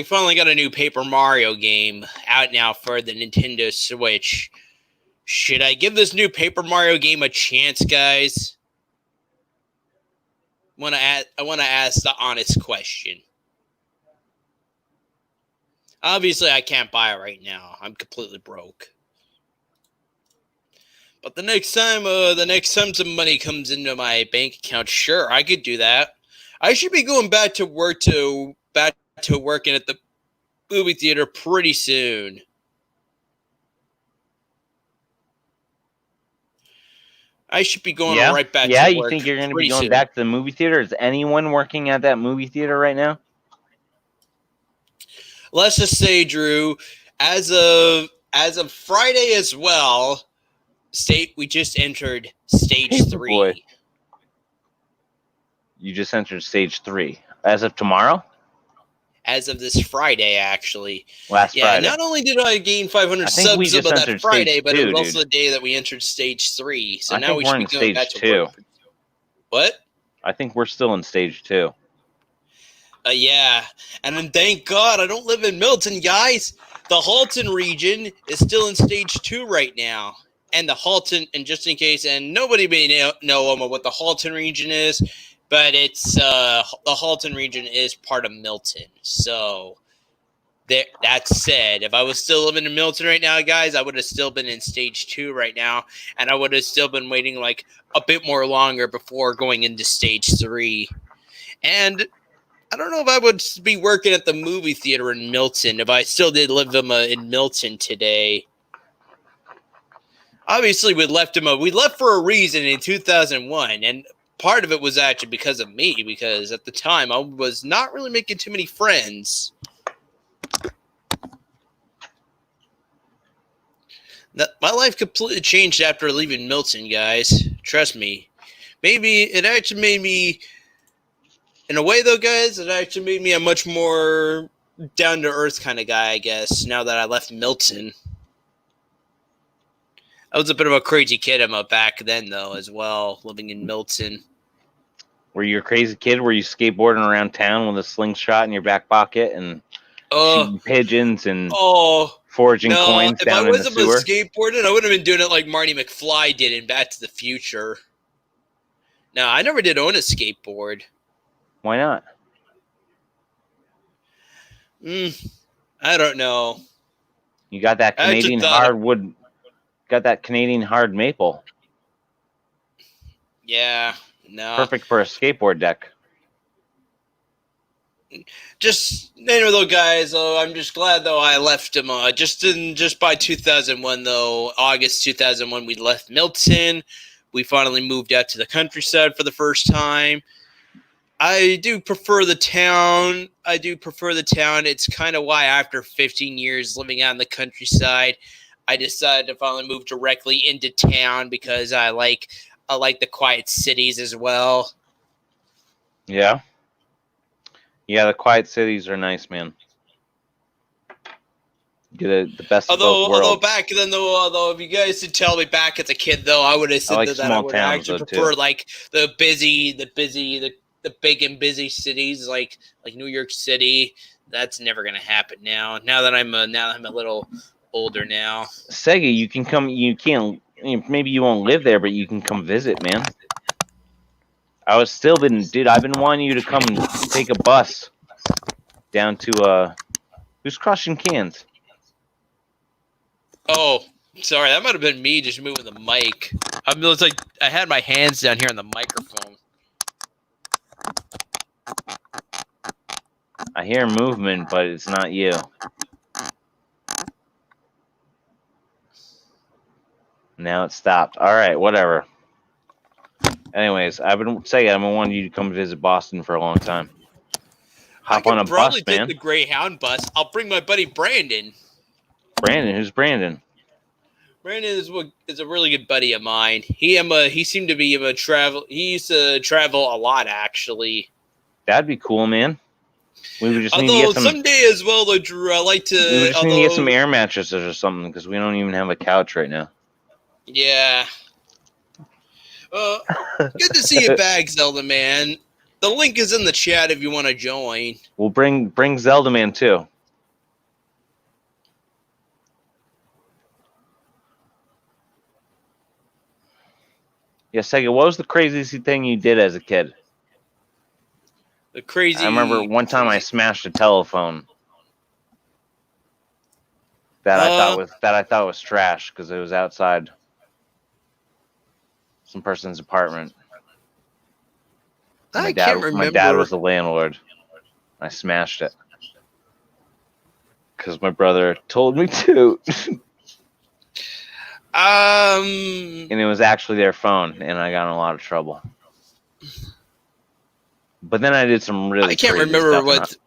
[SPEAKER 2] finally got a new Paper Mario game out now for the Nintendo Switch. Should I give this new Paper Mario game a chance, guys? I want to ask the honest question. Obviously, I can't buy it right now. I'm completely broke. But the next time some money comes into my bank account, sure, I could do that. I should be going back to working at the movie theater pretty soon. I should be going right back to work.
[SPEAKER 7] Yeah, you think you're going to be going back to the movie theater? Is anyone working at that movie theater right now?
[SPEAKER 2] Let's just say, Drew, as of Friday as well, we just entered stage 3.
[SPEAKER 7] Boy. You just entered stage 3. As of tomorrow?
[SPEAKER 2] As of this Friday, actually.
[SPEAKER 7] Friday.
[SPEAKER 2] Not only did I gain 500 subs about that Friday, but it was also the day that we entered stage 3. So now we should be going back to work. What?
[SPEAKER 7] I think we're still in stage 2.
[SPEAKER 2] Yeah. And then thank God I don't live in Milton, guys. The Halton region is still in stage 2 right now. And the Halton, and just in case, and nobody may know what the Halton region is, but it's the Halton region is part of Milton. So that said, if I was still living in Milton right now, guys, I would have still been in stage 2 right now, and I would have still been waiting like a bit more longer before going into stage 3. And I don't know if I would be working at the movie theater in Milton if I still did live in Milton today. Obviously, we left for a reason in 2001, and part of it was actually because of me, because at the time I was not really making too many friends. My life completely changed after leaving Milton, guys. Trust me. Maybe it actually made me, in a way though, guys, it actually made me a much more down-to-earth kind of guy, I guess, now that I left Milton. I was a bit of a crazy kid back then, though, as well, living in Milton.
[SPEAKER 7] Were you a crazy kid? Were you skateboarding around town with a slingshot in your back pocket and shooting pigeons and foraging coins down in the sewer?
[SPEAKER 2] If I wasn't skateboarding, I would have been doing it like Marty McFly did in Back to the Future. No, I never did own a skateboard.
[SPEAKER 7] Why not?
[SPEAKER 2] I don't know.
[SPEAKER 7] You got that Canadian hardwood. Got that Canadian hard maple.
[SPEAKER 2] Yeah, no.
[SPEAKER 7] Perfect for a skateboard deck.
[SPEAKER 2] Just anyway, though, guys. I'm just glad though I left him. Just by 2001 though, August 2001, we left Milton. We finally moved out to the countryside for the first time. I do prefer the town. It's kind of why after 15 years living out in the countryside, I decided to finally move directly into town because I like the quiet cities as well.
[SPEAKER 7] Yeah. Yeah, the quiet cities are nice, man. Get the best of both worlds.
[SPEAKER 2] Although back then, though, if you guys did tell me back as a kid, though, I would have said that I would actually prefer like the big and busy cities like New York City. That's never gonna happen now. Now that I'm a little older now.
[SPEAKER 7] Sega, you can come. You can't. Maybe you won't live there, but you can come visit, man. Dude, I've been wanting you to come take a bus down to who's crushing cans?
[SPEAKER 2] Oh, sorry, that might have been me just moving the mic. It's like I had my hands down here on the microphone.
[SPEAKER 7] I hear movement, but it's not you. Now it stopped. All right, whatever. Anyways, I've been wanting you to come visit Boston for a long time. Hop on a bus, man. I can probably take
[SPEAKER 2] the Greyhound bus. I'll bring my buddy Brandon.
[SPEAKER 7] Brandon? Who's Brandon?
[SPEAKER 2] Brandon is a really good buddy of mine. He seemed to be travel. He used to travel a lot, actually.
[SPEAKER 7] That'd be cool, man. We would just need to get some
[SPEAKER 2] someday as well, though, Drew. I like to.
[SPEAKER 7] We just need to get some air mattresses or something because we don't even have a couch right now.
[SPEAKER 2] Yeah. Good to see you back, Zelda Man. The link is in the chat if you want to join.
[SPEAKER 7] We'll bring Zelda Man too. Yeah, Sega, what was the craziest thing you did as a kid? I remember one time I smashed a telephone that I thought was trash because it was outside some person's apartment.
[SPEAKER 2] I can't remember.
[SPEAKER 7] My dad was the landlord. I smashed it because my brother told me to. And it was actually their phone, and I got in a lot of trouble. But then I did some really. I can't remember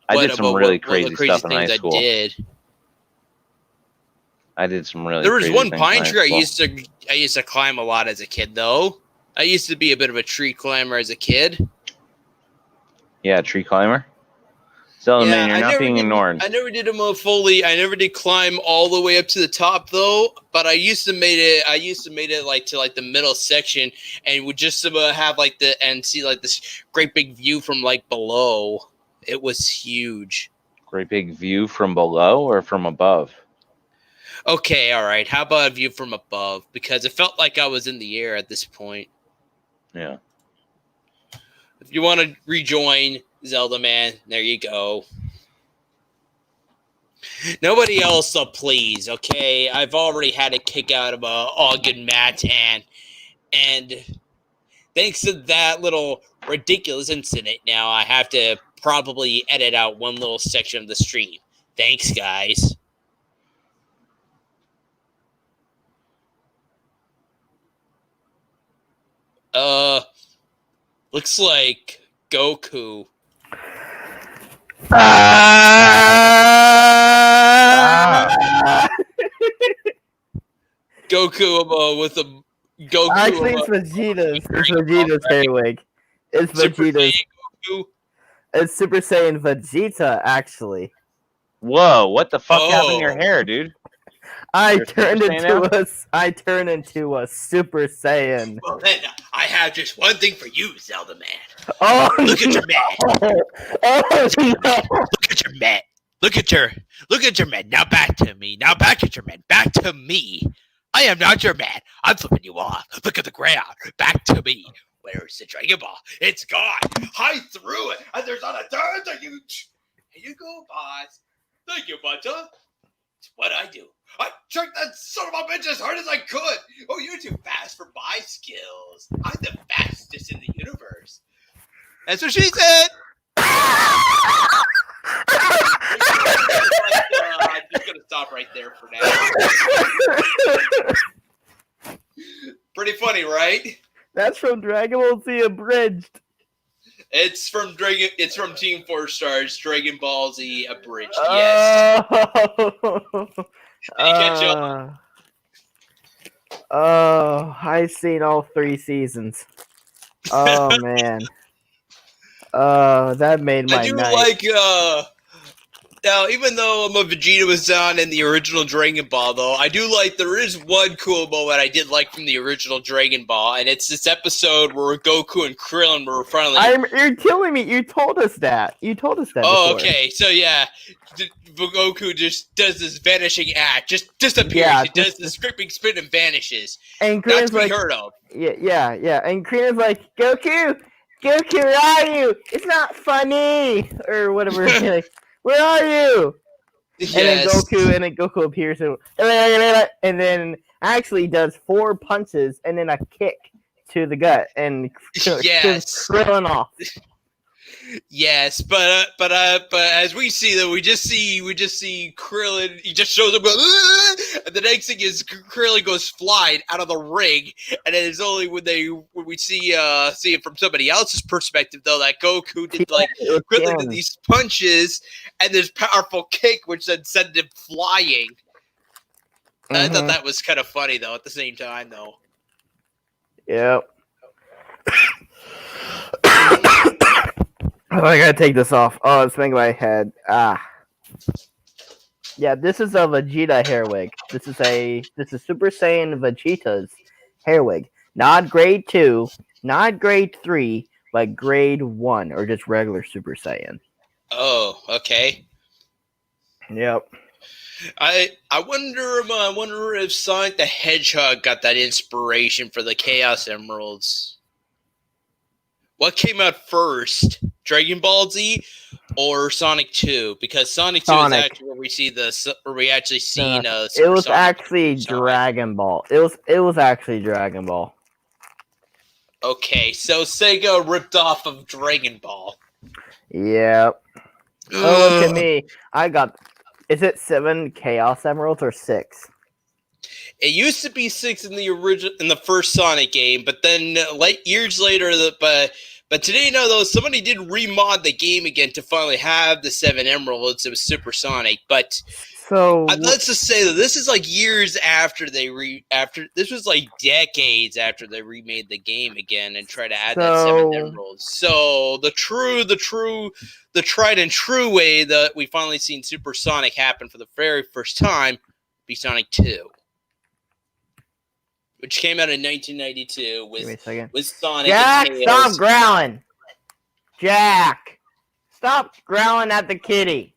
[SPEAKER 7] I did some really crazy stuff in high school. I did some really.
[SPEAKER 2] There was one pine tree I used to climb a lot as a kid, though. I used to be a bit of a tree climber as a kid.
[SPEAKER 7] Yeah, tree climber. So man, you're not being ignored.
[SPEAKER 2] I never did them fully. I never did climb all the way up to the top though. But I used to made it like to like the middle section, and would just have like see like this great big view from like below. It was huge.
[SPEAKER 7] Great big view from below or from above?
[SPEAKER 2] Okay, all right. How about a view from above? Because it felt like I was in the air at this point.
[SPEAKER 7] Yeah.
[SPEAKER 2] If you want to rejoin Zelda Man, there you go. Nobody else, please, okay? I've already had a kick out of Ogden Matan, and thanks to that little ridiculous incident, now I have to probably edit out one little section of the stream. Thanks, guys. Looks like Goku. Goku with a Goku.
[SPEAKER 5] Actually, it's Vegeta's. It's Vegeta's hair wig. It's Vegeta's. It's Super Saiyan Vegeta, actually.
[SPEAKER 7] Whoa! What the fuck happened to your hair, dude?
[SPEAKER 5] I
[SPEAKER 7] You're a
[SPEAKER 5] turned
[SPEAKER 7] Super Saiyan
[SPEAKER 5] into I turned into a Super Saiyan.
[SPEAKER 2] Well, then I have just one thing for you, Zelda man.
[SPEAKER 5] Oh,
[SPEAKER 2] Look at your man.
[SPEAKER 5] Oh no!
[SPEAKER 2] Look at your man. Look at your man. Now back to me. Now back at your man. Back to me. I am not your man. I'm flipping you off. Look at the ground. Back to me. Where is the Dragon Ball? It's gone. I threw it, and there's not a darn thing you. Here you go, boss. Thank you, Bunta. It's what I do. I tricked that son of a bitch as hard as I could. Oh, you're too fast for my skills. I'm the fastest in the universe. That's what she said. I'm just gonna stop right there for now. Pretty funny, right?
[SPEAKER 5] That's from Dragon Ball Z Abridged.
[SPEAKER 2] It's from Team 4 Stars, Dragon Ball Z Abridged. Yes. Catch up.
[SPEAKER 5] Oh, I've seen all 3 seasons. Oh man. That made my
[SPEAKER 2] I do
[SPEAKER 5] night.
[SPEAKER 2] like now, even though Vegeta was on in the original Dragon Ball, though, I do like there is one cool moment I did like from the original Dragon Ball, and it's this episode where Goku and Krillin were finally.
[SPEAKER 5] You're killing me. You told us that.
[SPEAKER 2] Oh,
[SPEAKER 5] before.
[SPEAKER 2] okay. So yeah, Goku just does this vanishing act, just disappears.
[SPEAKER 5] Yeah,
[SPEAKER 2] he does the scraping spin and vanishes.
[SPEAKER 5] And
[SPEAKER 2] Not
[SPEAKER 5] Krillin's
[SPEAKER 2] to be
[SPEAKER 5] like,
[SPEAKER 2] heard of.
[SPEAKER 5] yeah. And Krillin's like, Goku, where are you? It's not funny, or whatever. Like, where are you?
[SPEAKER 2] Yes.
[SPEAKER 5] And then Goku appears and then actually does 4 punches and then a kick to the gut and
[SPEAKER 2] Yes.
[SPEAKER 5] Krillin off.
[SPEAKER 2] Yes, but as we see though, we just see Krillin. He just shows up, and the next thing is Krillin goes flying out of the ring, and it is only when we see it from somebody else's perspective though that Goku did Krillin did these punches and this powerful kick, which then sent him flying. Mm-hmm. I thought that was kind of funny though. At the same time though.
[SPEAKER 5] Yep. Oh, I gotta take this off. Oh, it's making my head. Yeah, this is a Vegeta hair wig. This is Super Saiyan Vegeta's hair wig. Not grade 2, not grade 3, but grade 1, or just regular Super Saiyan.
[SPEAKER 2] Oh, okay.
[SPEAKER 5] Yep.
[SPEAKER 2] I wonder if Sonic the Hedgehog got that inspiration for the Chaos Emeralds. What came out first, Dragon Ball Z or Sonic 2? Because Sonic 2 is actually where we actually seen
[SPEAKER 5] it was actually Dragon Ball. It was actually Dragon Ball.
[SPEAKER 2] Okay, so Sega ripped off of Dragon Ball.
[SPEAKER 5] Yep. Oh, look at me. Is it 7 Chaos Emeralds or 6?
[SPEAKER 2] It used to be 6 in the first Sonic game, but then years later, but today, though, somebody did remod the game again to finally have the 7 Emeralds. It was Super Sonic, but
[SPEAKER 5] so
[SPEAKER 2] let's just say that this is years after this was decades after they remade the game again and tried to add that 7 Emeralds. So the tried and true way that we finally seen Super Sonic happen for the very first time be Sonic 2. Which came out in 1992 with Sonic.
[SPEAKER 5] Jack,
[SPEAKER 2] and Tails.
[SPEAKER 5] stop growling! Jack, stop growling at the kitty.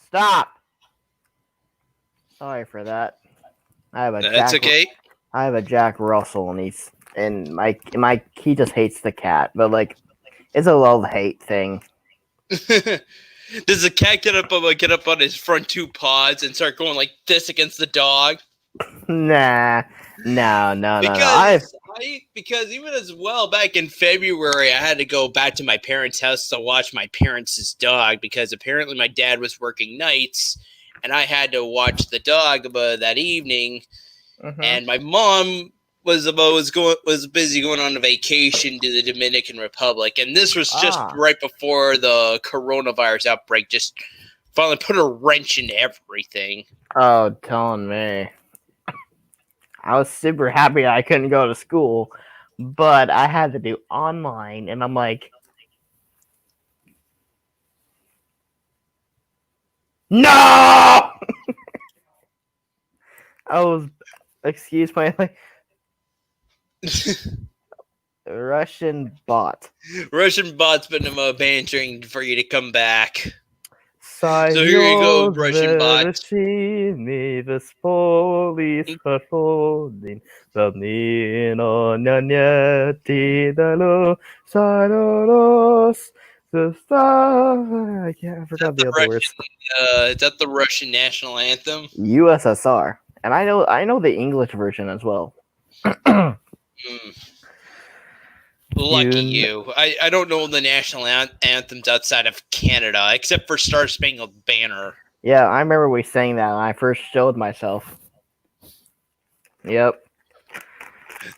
[SPEAKER 5] Stop. Sorry for that.
[SPEAKER 2] That's okay.
[SPEAKER 5] I have a Jack Russell, and he just hates the cat, but it's a love-hate thing.
[SPEAKER 2] Does the cat get up on his front 2 paws and start going like this against the dog?
[SPEAKER 5] No.
[SPEAKER 2] Because even as well back in February, I had to go back to my parents' house to watch my parents' dog because apparently my dad was working nights and I had to watch the dog that evening. Mm-hmm. And my mom was busy going on a vacation to the Dominican Republic, and this was just right before the coronavirus outbreak. Just finally put a wrench into everything.
[SPEAKER 5] Oh, telling me. I was super happy I couldn't go to school, but I had to do online, and I'm like, no! excuse my Russian bot.
[SPEAKER 2] Russian bot's been bantering for you to come back.
[SPEAKER 5] So
[SPEAKER 2] here you go, Russian bot.
[SPEAKER 5] This police patrolling the I forgot the other words.
[SPEAKER 2] Is that the Russian national anthem?
[SPEAKER 5] USSR, and I know the English version as well.
[SPEAKER 2] Lucky you. I don't know the national anthems outside of Canada, except for Star Spangled Banner.
[SPEAKER 5] Yeah, I remember we sang that when I first showed myself. Yep.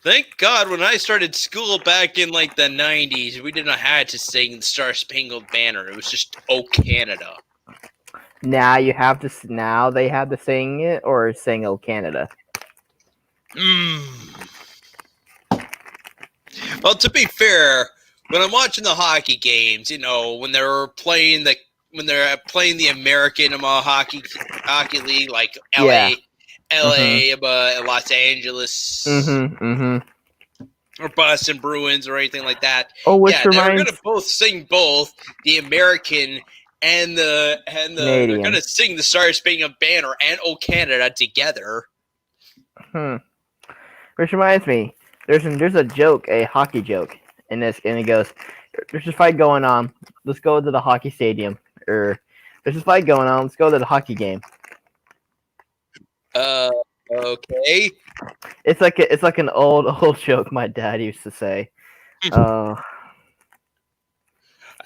[SPEAKER 2] Thank God when I started school back in like the 90s, we didn't have to sing the Star Spangled Banner. It was just "Oh Canada."
[SPEAKER 5] Now you have to. Now they have to sing it or sing "Oh Canada."
[SPEAKER 2] Well, to be fair, when I'm watching the hockey games, when they're playing the American hockey league, like LA, Los Angeles, or Boston Bruins, or anything like that.
[SPEAKER 5] Oh, which
[SPEAKER 2] they're
[SPEAKER 5] reminds
[SPEAKER 2] gonna both sing both the American and they're gonna sing the Star Spangled Banner and "Oh Canada" together.
[SPEAKER 5] Which reminds me, there's a joke, a hockey joke in this, and it goes, "There's a fight going on. Let's go to the hockey stadium." Or, "There's a fight going on. Let's go to the hockey game."
[SPEAKER 2] Okay.
[SPEAKER 5] It's like an old joke my dad used to say.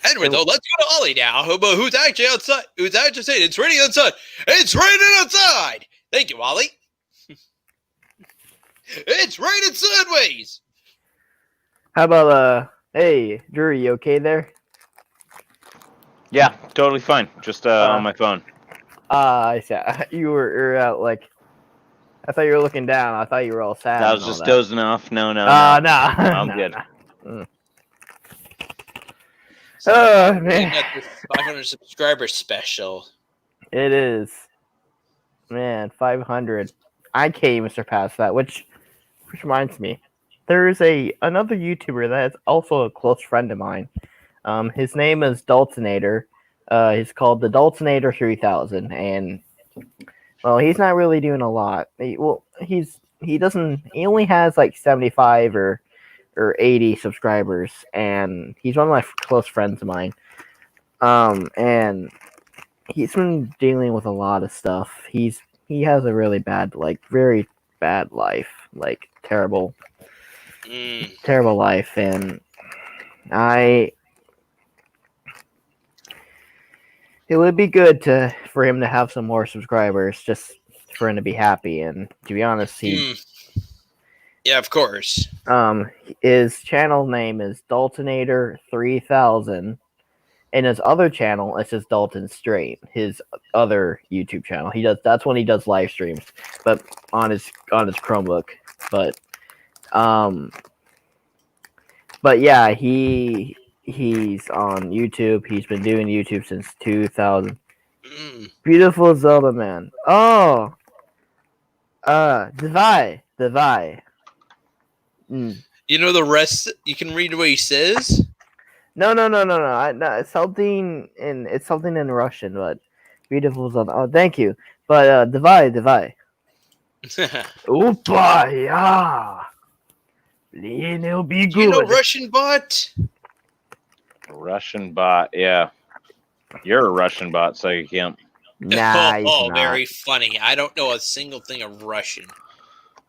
[SPEAKER 2] Anyway, though, let's go to Ollie now. But who's actually outside? Who's actually saying it's raining outside? It's raining outside. Thank you, Ollie. It's raining sideways.
[SPEAKER 5] How about hey, Drew, you okay there?
[SPEAKER 7] Yeah, totally fine. Just on my phone.
[SPEAKER 5] I see. You were out like. I thought you were looking down. I thought you were all sad.
[SPEAKER 7] I was just dozing off. No.
[SPEAKER 5] No.
[SPEAKER 7] I'm good.
[SPEAKER 5] Oh man,
[SPEAKER 2] got this 500 subscriber special.
[SPEAKER 5] It is. Man, 500. I can't even surpass that. Which reminds me, there's another YouTuber that is also a close friend of mine. His name is Daltonator. He's called the Daltonator 3000, and well, he's not really doing a lot. He only has like 75 or 80 subscribers, and he's one of my close friends of mine. And he's been dealing with a lot of stuff. He has a really bad, very bad life, terrible life, and it would be good for him to have some more subscribers, just for him to be happy. And to be honest,
[SPEAKER 2] yeah, of course.
[SPEAKER 5] His channel name is Daltonator 3000, and his other channel is just Dalton Straight. His other YouTube channel, that's when he does live streams, but on his Chromebook. But yeah, he's on YouTube. He's been doing YouTube since 2000. Beautiful Zelda man. Oh, Divide.
[SPEAKER 2] You know the rest. You can read what he says.
[SPEAKER 5] No. It's something in Russian, but beautiful Zelda. Oh, thank you. But Divide. Opa, yeah. It'll be good.
[SPEAKER 2] You know Russian bot?
[SPEAKER 7] Russian bot, yeah. You're a Russian bot, so you can't.
[SPEAKER 5] Nah,
[SPEAKER 2] very funny. I don't know a single thing of Russian.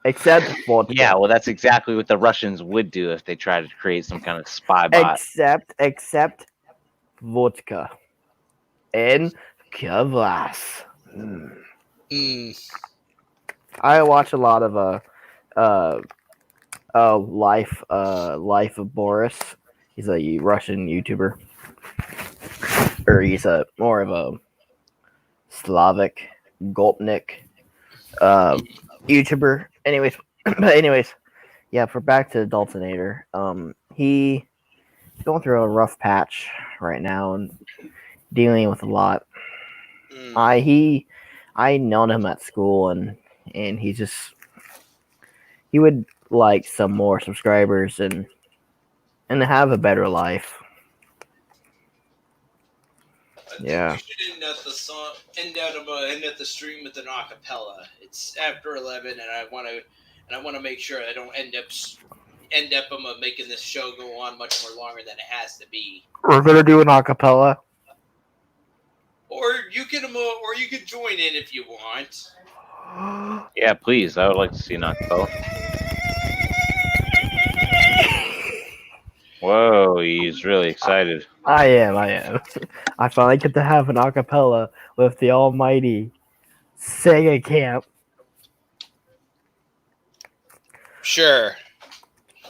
[SPEAKER 5] Except vodka.
[SPEAKER 7] Yeah, well, that's exactly what the Russians would do if they tried to create some kind of spy bot.
[SPEAKER 5] Except vodka and kvass. I watch a lot of Life of Boris. He's a Russian YouTuber, or he's more of a Slavic Gopnik YouTuber. Anyways, yeah. For back to Daltonator, he's going through a rough patch right now and dealing with a lot. I known him at school, and and he would like some more subscribers and have a better life. Yeah.
[SPEAKER 2] We should end up the song, end up the stream with an acapella. It's after 11, and I want to make sure I don't end up making this show go on much more longer than it has to be.
[SPEAKER 5] We're gonna do an acapella.
[SPEAKER 2] Or you can join in if you want.
[SPEAKER 7] Yeah, please. I would like to see an acapella. Whoa, he's really excited.
[SPEAKER 5] I am. I finally get to have an acapella with the almighty Sega Camp.
[SPEAKER 2] Sure.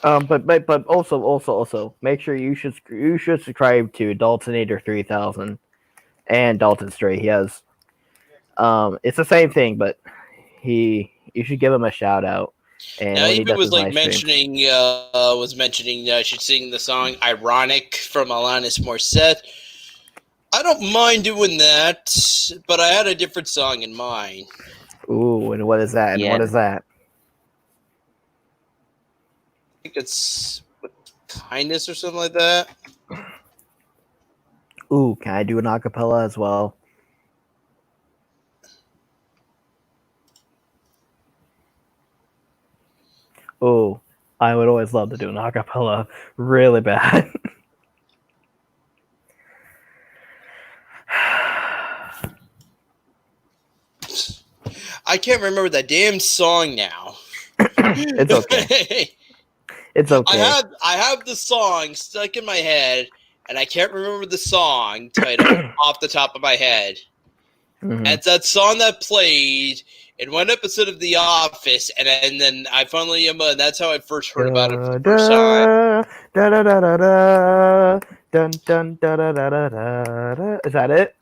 [SPEAKER 5] But also make sure you should subscribe to Daltonator 3000 and Dalton Stray. He has it's the same thing, but you should give him a shout out. And
[SPEAKER 2] now,
[SPEAKER 5] he
[SPEAKER 2] even was like
[SPEAKER 5] mentioning
[SPEAKER 2] I should sing the song "Ironic" from Alanis Morissette. I don't mind doing that, but I had a different song in mind.
[SPEAKER 5] Ooh, and what is that?
[SPEAKER 7] Yeah.
[SPEAKER 5] And what is that?
[SPEAKER 2] I think it's Kindness or something like that.
[SPEAKER 5] Ooh, can I do an acapella as well? Oh, I would always love to do an acapella really bad.
[SPEAKER 2] I can't remember that damn song now.
[SPEAKER 5] It's okay. It's okay.
[SPEAKER 2] I have the song stuck in my head, and I can't remember the song title off the top of my head.
[SPEAKER 5] Mhm.
[SPEAKER 2] And it's that song that played in one episode of The Office, and then I finally that's how I first heard about it for the first time.
[SPEAKER 5] Dun, dun, da, da, da, da, da, da. Is that it?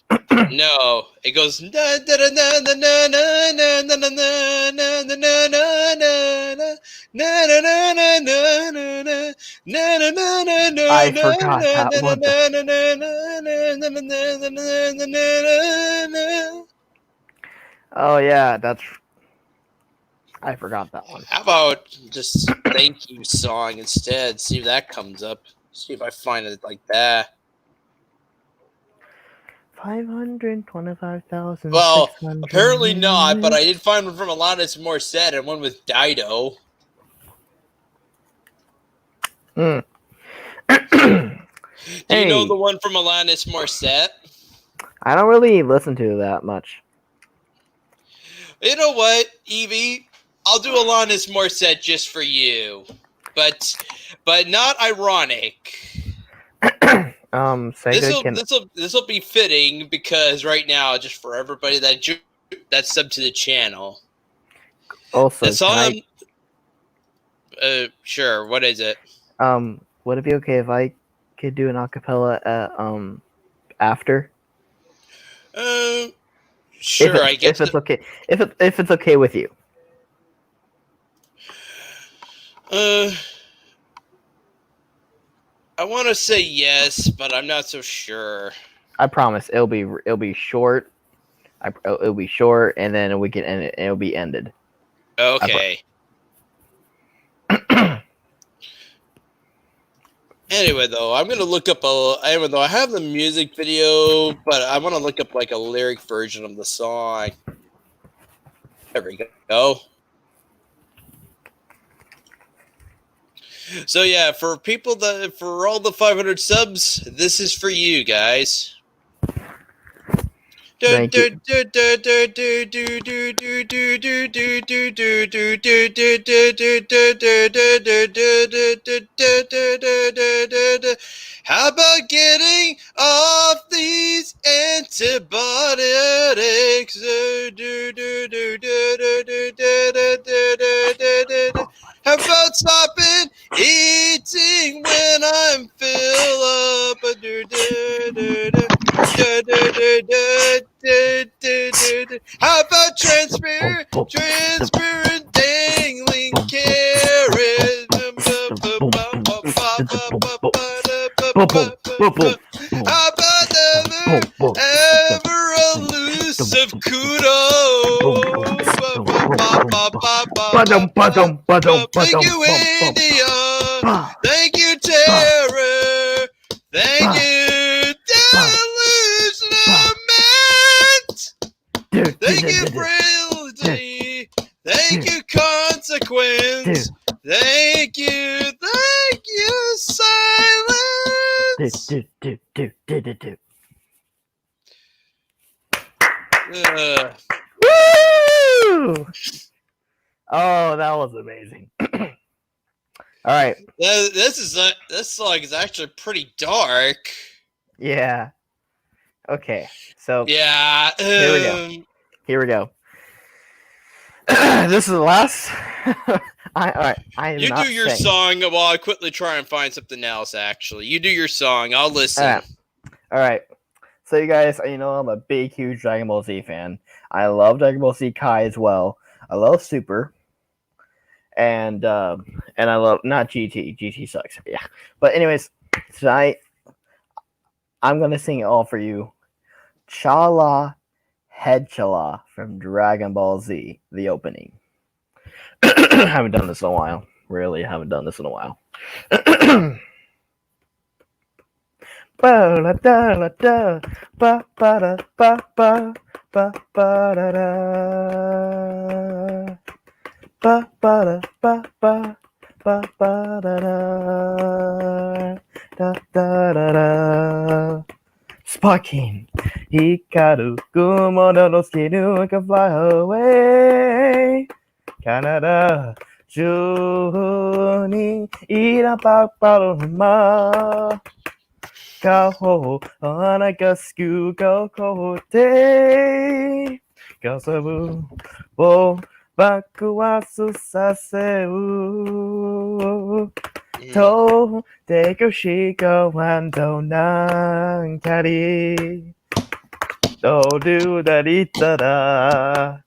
[SPEAKER 2] No, it goes.
[SPEAKER 5] I forgot that one. Oh yeah, I forgot that one.
[SPEAKER 2] How about just thank you song instead? See if that comes up. See if I find it like that.
[SPEAKER 5] 525,000.
[SPEAKER 2] Well, apparently not, but I did find one from Alanis Morissette and one with Dido.
[SPEAKER 5] Hmm.
[SPEAKER 2] Do you know
[SPEAKER 5] Hey.
[SPEAKER 2] the one from Alanis Morissette?
[SPEAKER 5] I don't really listen to that much.
[SPEAKER 2] You know what, Evie? I'll do Alanis Morissette just for you, but not ironic.
[SPEAKER 5] Sega
[SPEAKER 2] This will be fitting because right now, just for everybody that's sub to the channel.
[SPEAKER 5] also
[SPEAKER 2] The song. Sure. What is it?
[SPEAKER 5] would it be okay if I could do an acapella after?
[SPEAKER 2] Sure. I guess
[SPEAKER 5] if it's okay. If it's okay with you.
[SPEAKER 2] I want to say yes, but I'm not so sure.
[SPEAKER 5] I promise it'll be short. It'll be short, and then we can end it. And it'll be ended.
[SPEAKER 2] Okay. Anyway, though, I'm gonna look up even though I have the music video, but I want to look up like a lyric version of the song. There we go. So yeah, for all the 500 subs, this is for you guys.
[SPEAKER 5] Thank you.
[SPEAKER 2] How about getting off these antibiotics? How about stopping eating when I'm filled up? How about transparent dangling carrots? How about never ever elusive kudos? Thank you, India. Thank you, Terror. Thank you, Delusionment. Thank you, Frailty. Thank you, Consequence. Thank you, Silence.
[SPEAKER 5] Woo! Oh, that was amazing. All right.
[SPEAKER 2] This song is actually pretty dark.
[SPEAKER 5] Yeah. Okay. So
[SPEAKER 2] Yeah.
[SPEAKER 5] Here we go. This is the last. All right. I am
[SPEAKER 2] You
[SPEAKER 5] not
[SPEAKER 2] do your
[SPEAKER 5] saying.
[SPEAKER 2] song while I quickly try and find something else. Actually, you do your song. I'll listen.
[SPEAKER 5] All right. So you guys, you know, I'm a big, huge Dragon Ball Z fan. I love Dragon Ball Z Kai as well. I love Super, and I love not GT. GT sucks. Yeah. But anyways, tonight I'm gonna sing it all for you. Chala Headchala from Dragon Ball Z, the opening. I haven't done this in a while. Really haven't done this in a while. Sparking, hikaru kumono no skinu can fly away. Canada, Juni, ira paparo ma. Kaho, anaka sku go kote. Kasabu, bo, bakuwasu saseu. To, take a shiko and don't nankari. Do do da di da da.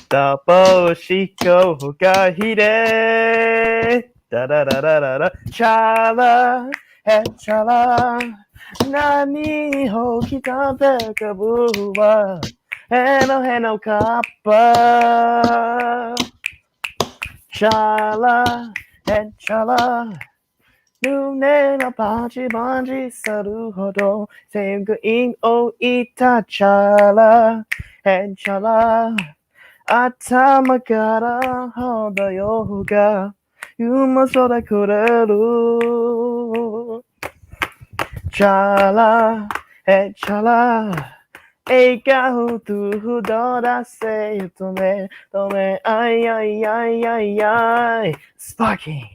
[SPEAKER 5] Da bo shiko ga hide. Da da da da da da. Chala, chala. Nani ho kitabe kabuwa. Heno kappa. Chala, chala. Nune no panchi banji saruhodo. Seigu in o ita chala, chala. Atama kara hodayo ga yuma soda kureru. Chala, chala. Eika hutu hudora se tome, tome, ay. Sparking.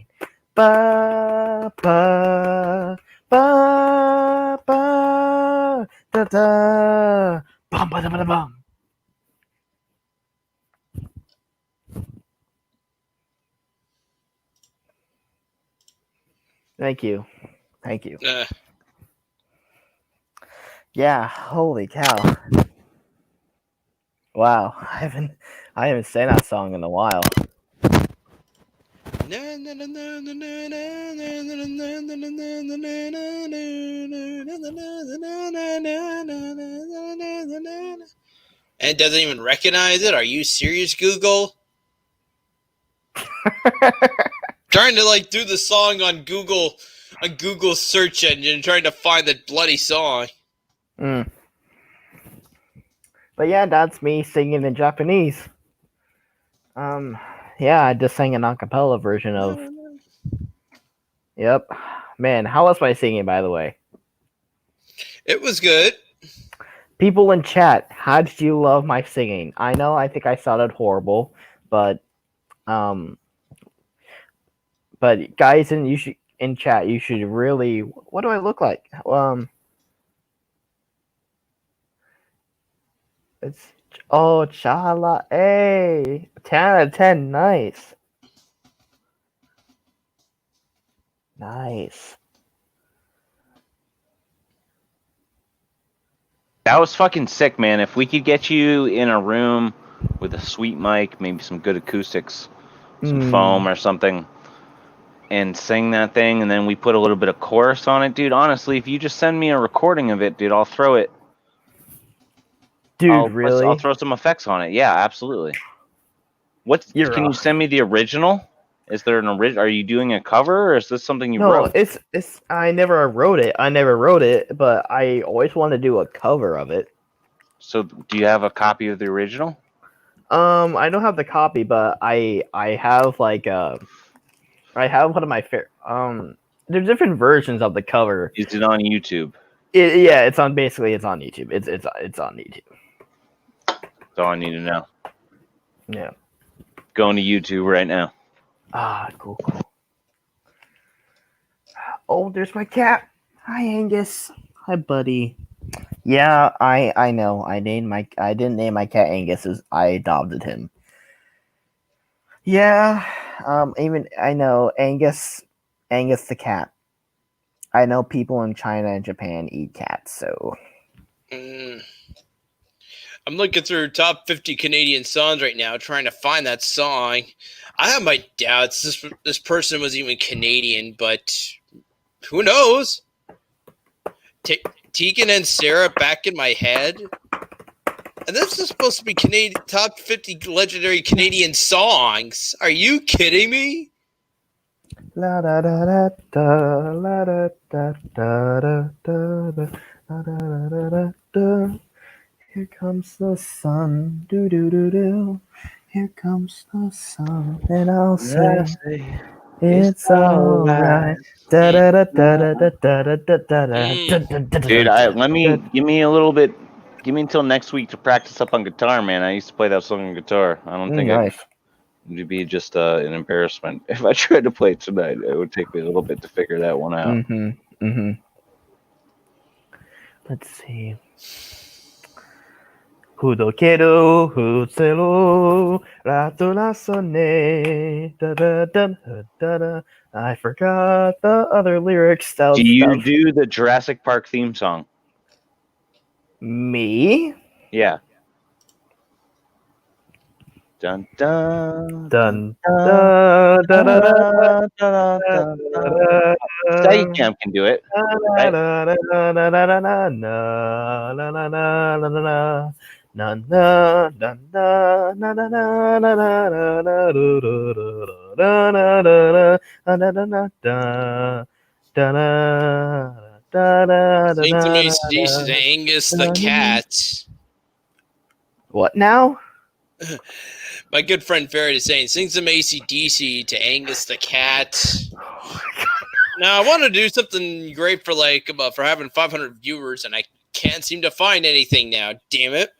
[SPEAKER 5] Ba, ba, ba, ba, da, da. Bum, ba, da, ba, da, bum. Thank you. Yeah, holy cow. Wow, I haven't sang that song in a while.
[SPEAKER 2] And it doesn't even recognize it? Are you serious, Google? Trying to do the song on Google search engine, trying to find the bloody song.
[SPEAKER 5] But yeah, that's me singing in Japanese. Yeah, I just sang an acapella version of. Yep. Man, how was my singing, by the way?
[SPEAKER 2] It was good.
[SPEAKER 5] People in chat, how did you love my singing? I know I think I sounded horrible, but guys in chat, you should really. What do I look like? It's chala, hey, 10 out of 10, nice.
[SPEAKER 7] That was fucking sick, man. If we could get you in a room with a sweet mic, maybe some good acoustics, some foam or something, and sing that thing, and then we put a little bit of chorus on it, dude. Honestly, if you just send me a recording of it, dude, I'll throw it.
[SPEAKER 5] Dude, really?
[SPEAKER 7] I'll throw some effects on it. Yeah, absolutely.
[SPEAKER 5] You're
[SPEAKER 7] Can you
[SPEAKER 5] off.
[SPEAKER 7] send me the original? Is there an original? Are you doing a cover, or is this something you
[SPEAKER 5] No,
[SPEAKER 7] wrote?
[SPEAKER 5] it's. I never wrote it, but I always wanted to do a cover of it.
[SPEAKER 7] So, do you have a copy of the original?
[SPEAKER 5] I don't have the copy, but I have I have one of my there's different versions of the cover.
[SPEAKER 7] Is it on YouTube?
[SPEAKER 5] Yeah, it's on YouTube. It's on YouTube.
[SPEAKER 7] That's all I need to know.
[SPEAKER 5] Yeah.
[SPEAKER 7] Going to YouTube right now.
[SPEAKER 5] Ah, cool. Oh, there's my cat. Hi, Angus. Hi, buddy. Yeah, I know. I didn't name my cat Angus. I adopted him. Yeah. Even I know Angus the cat. I know people in China and Japan eat cats, so
[SPEAKER 2] I'm looking through top 50 Canadian songs right now, trying to find that song. I have my doubts this person was even Canadian, but who knows? Tegan and Sarah back in my head. And this is supposed to be top 50 legendary Canadian songs. Are you kidding me?
[SPEAKER 5] la da da da da la da da da da da da da da da da. Here comes the sun, do do do do. Here comes the sun, and I'll say it's alright. Da da da da da da da da da da.
[SPEAKER 7] Dude, give me a little bit. Give me until next week to practice up on guitar, man. I used to play that song on guitar. I don't think
[SPEAKER 5] Nice.
[SPEAKER 7] it'd be just an embarrassment if I tried to play it tonight. It would take me a little bit to figure that one out.
[SPEAKER 5] Let's see. Hudokeru, hutseru, raturasone, da da da da da. I forgot the other lyrics.
[SPEAKER 7] Do you do the Jurassic Park theme song?
[SPEAKER 5] Me?
[SPEAKER 7] Yeah. Dun dun
[SPEAKER 5] Dun da da da da
[SPEAKER 7] da
[SPEAKER 5] da.
[SPEAKER 7] Steadicam can do it. Right?
[SPEAKER 2] Sing to me, to Angus the cat.
[SPEAKER 5] What now?
[SPEAKER 2] My good friend Ferret is saying, sing some AC/DC to Angus the cat. Now, I want to do something great for for having 500 viewers, and I can't seem to find anything now. Damn it.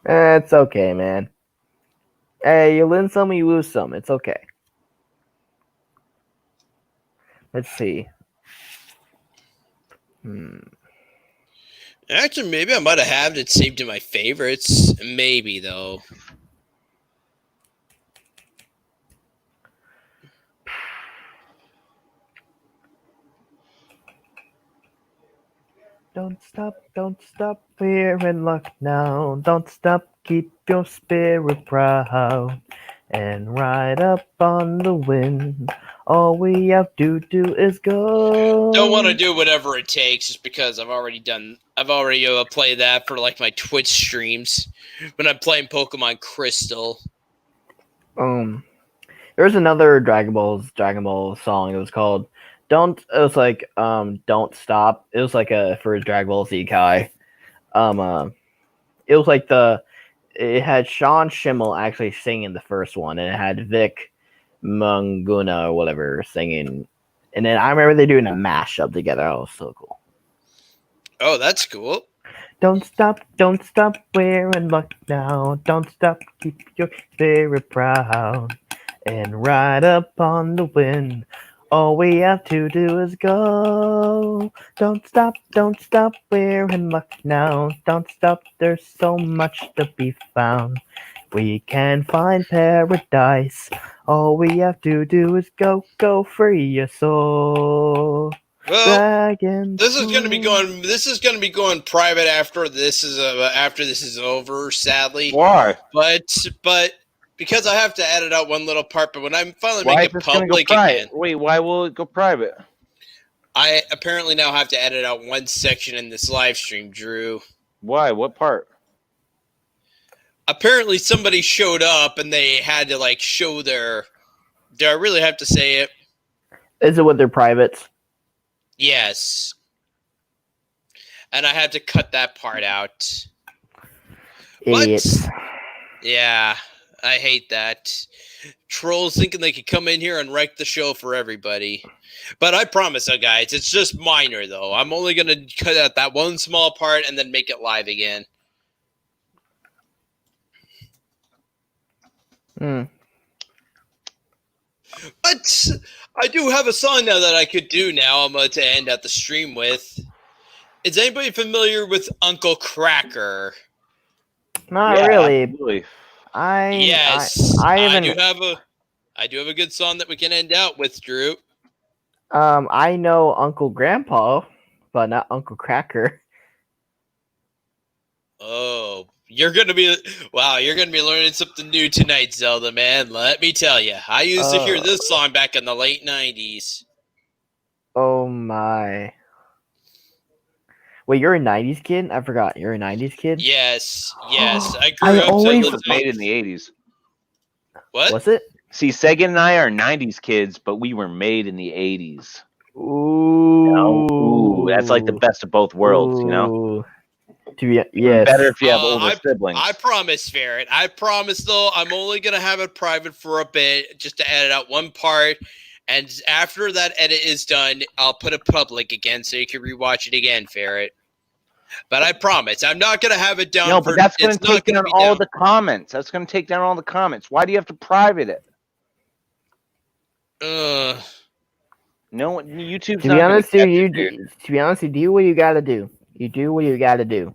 [SPEAKER 5] It's okay, man. Hey, you win some, you lose some. It's okay. Let's see.
[SPEAKER 2] Actually, maybe I might have had it saved in my favorites. Maybe, though.
[SPEAKER 5] Don't stop, fear and luck now. Don't stop, keep your spirit proud. And ride up on the wind. All we have to do is go.
[SPEAKER 2] Don't want to do whatever it takes just because I've already played that for my Twitch streams when I'm playing Pokemon Crystal.
[SPEAKER 5] There's another Dragon Ball song. It was called Don't Stop. It was for Dragon Ball Z Kai. It was it had Sean Schimmel actually singing the first one, and it had Vic Manguna or whatever singing. And then I remember they doing a mashup together. That was so cool.
[SPEAKER 2] Oh, that's cool.
[SPEAKER 5] Don't stop, wearing luck now. Don't stop, keep your spirit proud. And ride up on the wind. All we have to do is go. Don't stop, wearing luck now. Don't stop, there's so much to be found. We can find paradise. All we have to do is go free your soul.
[SPEAKER 2] Well, this is gonna be going private after this is over. Sadly,
[SPEAKER 7] why?
[SPEAKER 2] But because I have to edit out one little part. But when I finally make it public again,
[SPEAKER 7] wait, why will it go private?
[SPEAKER 2] I apparently now have to edit out one section in this live stream, Drew.
[SPEAKER 7] Why? What part?
[SPEAKER 2] apparently somebody showed up and they had to like show their. Do I really have to say it?
[SPEAKER 5] Is it with their privates?
[SPEAKER 2] Yes. And I had to cut that part out.
[SPEAKER 5] Idiots.
[SPEAKER 2] But, yeah, I hate that. Trolls thinking they could come in here and wreck the show for everybody. But I promise you guys, it's just minor though. I'm only going to cut out that one small part and then make it live again. But I do have a song now that I could do now. I'm going to end out the stream with. Is anybody familiar with Uncle Cracker?
[SPEAKER 5] Not
[SPEAKER 7] Yeah,
[SPEAKER 5] really.
[SPEAKER 7] absolutely.
[SPEAKER 2] Yes,
[SPEAKER 5] I
[SPEAKER 2] I
[SPEAKER 5] even
[SPEAKER 2] do have a good song that we can end out with, Drew.
[SPEAKER 5] I know Uncle Grandpa, but not Uncle Cracker.
[SPEAKER 2] Oh, you're gonna be learning something new tonight, Zelda man. Let me tell you, I used to hear this song back in the late '90s.
[SPEAKER 5] Oh my! Wait, you're a '90s kid? I forgot. You're a '90s kid.
[SPEAKER 2] Yes, I
[SPEAKER 5] I
[SPEAKER 2] grew up
[SPEAKER 5] always-
[SPEAKER 2] to
[SPEAKER 7] It was made in the 80s.
[SPEAKER 2] What?
[SPEAKER 5] What's it?
[SPEAKER 7] See, Sega and I are 90s kids, but we were made in the 80s.
[SPEAKER 5] Ooh,
[SPEAKER 7] Ooh, that's like the best of both worlds, you know?
[SPEAKER 5] Ooh. To be
[SPEAKER 7] Even
[SPEAKER 5] yes.
[SPEAKER 7] better if you have older siblings.
[SPEAKER 2] I promise, Ferret. I promise, though, I'm only going to have it private for a bit, just to edit out one part. And after that edit is done, I'll put it public again so you can rewatch it again, Ferret. But I promise, I'm not going to have it down.
[SPEAKER 7] No, but that's going
[SPEAKER 2] it's
[SPEAKER 7] to take
[SPEAKER 2] not gonna
[SPEAKER 7] down
[SPEAKER 2] be
[SPEAKER 7] all
[SPEAKER 2] down.
[SPEAKER 7] the comments. That's going to take down all the comments. Why do you have to private it? No, YouTube's
[SPEAKER 5] To
[SPEAKER 7] not
[SPEAKER 5] be
[SPEAKER 7] gonna
[SPEAKER 5] honest,
[SPEAKER 7] catch it,
[SPEAKER 5] you
[SPEAKER 7] dude.
[SPEAKER 5] to be honest, you do what you gotta do. You do what you gotta do.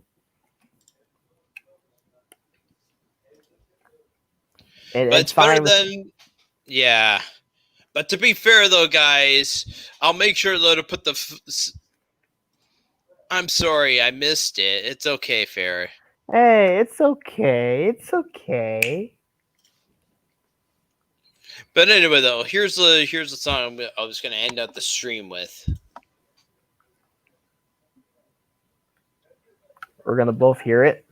[SPEAKER 5] And
[SPEAKER 2] But
[SPEAKER 5] it's
[SPEAKER 2] it's better
[SPEAKER 5] fine with-
[SPEAKER 2] than, yeah. But to be fair, though, guys, I'll make sure, though, to put I'm sorry, I missed it. It's okay, Ferret.
[SPEAKER 5] Hey, it's okay. It's okay.
[SPEAKER 2] But anyway, though, here's the song I was going to end out the stream with.
[SPEAKER 5] We're gonna both hear it.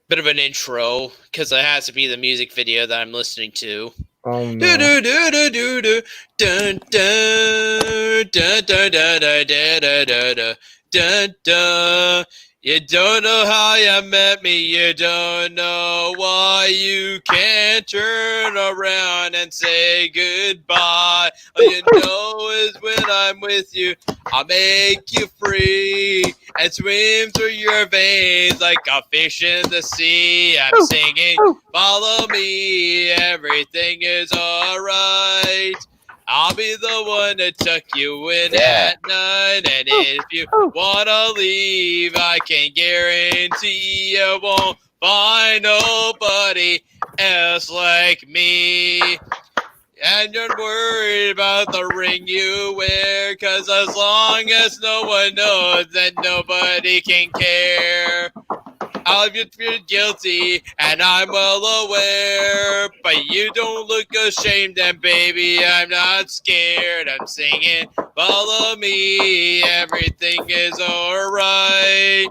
[SPEAKER 2] Bit of an intro, because it has to be the music video that I'm listening to.
[SPEAKER 5] Oh
[SPEAKER 2] Do
[SPEAKER 5] no.
[SPEAKER 2] do do do do do dun dun dun dun dun dun dun dun dun dun dun. You don't know how you met me, you don't know why you can't turn around and say goodbye. All you know is when I'm with you, I'll make you free and swim through your veins like a fish in the sea. I'm singing, follow me, everything is alright. I'll be the one to tuck you in at night, and if you wanna leave, I can guarantee you won't find nobody else like me. And you're worried about the ring you wear, 'cause as long as no one knows, then nobody can care. I'll be guilty, and I'm well aware, but you don't look ashamed, and baby, I'm not scared. I'm singing, follow me, everything is alright.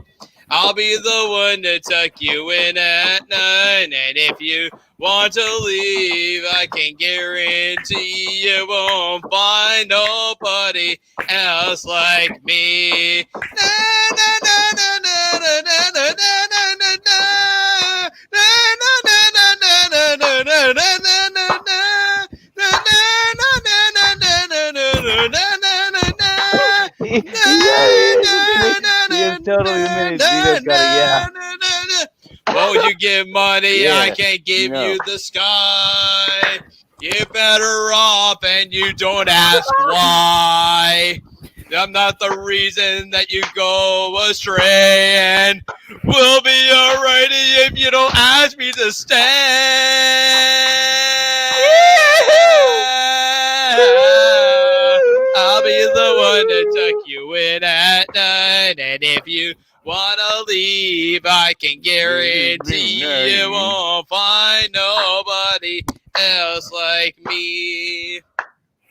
[SPEAKER 2] I'll be the one to tuck you in at night, and if you want to leave, I can guarantee you won't find nobody else like me. Na, na, na, na, na, na, na, na, na, na, na. Won't you give money?
[SPEAKER 7] Yeah,
[SPEAKER 2] I can't give you the sky. You're better off and you don't ask why. I'm not the reason that you go astray, and we'll be alright if you don't ask me to stay. I'll be the one to tuck you in at night, and if you wanna leave, I can guarantee you won't find nobody else like me.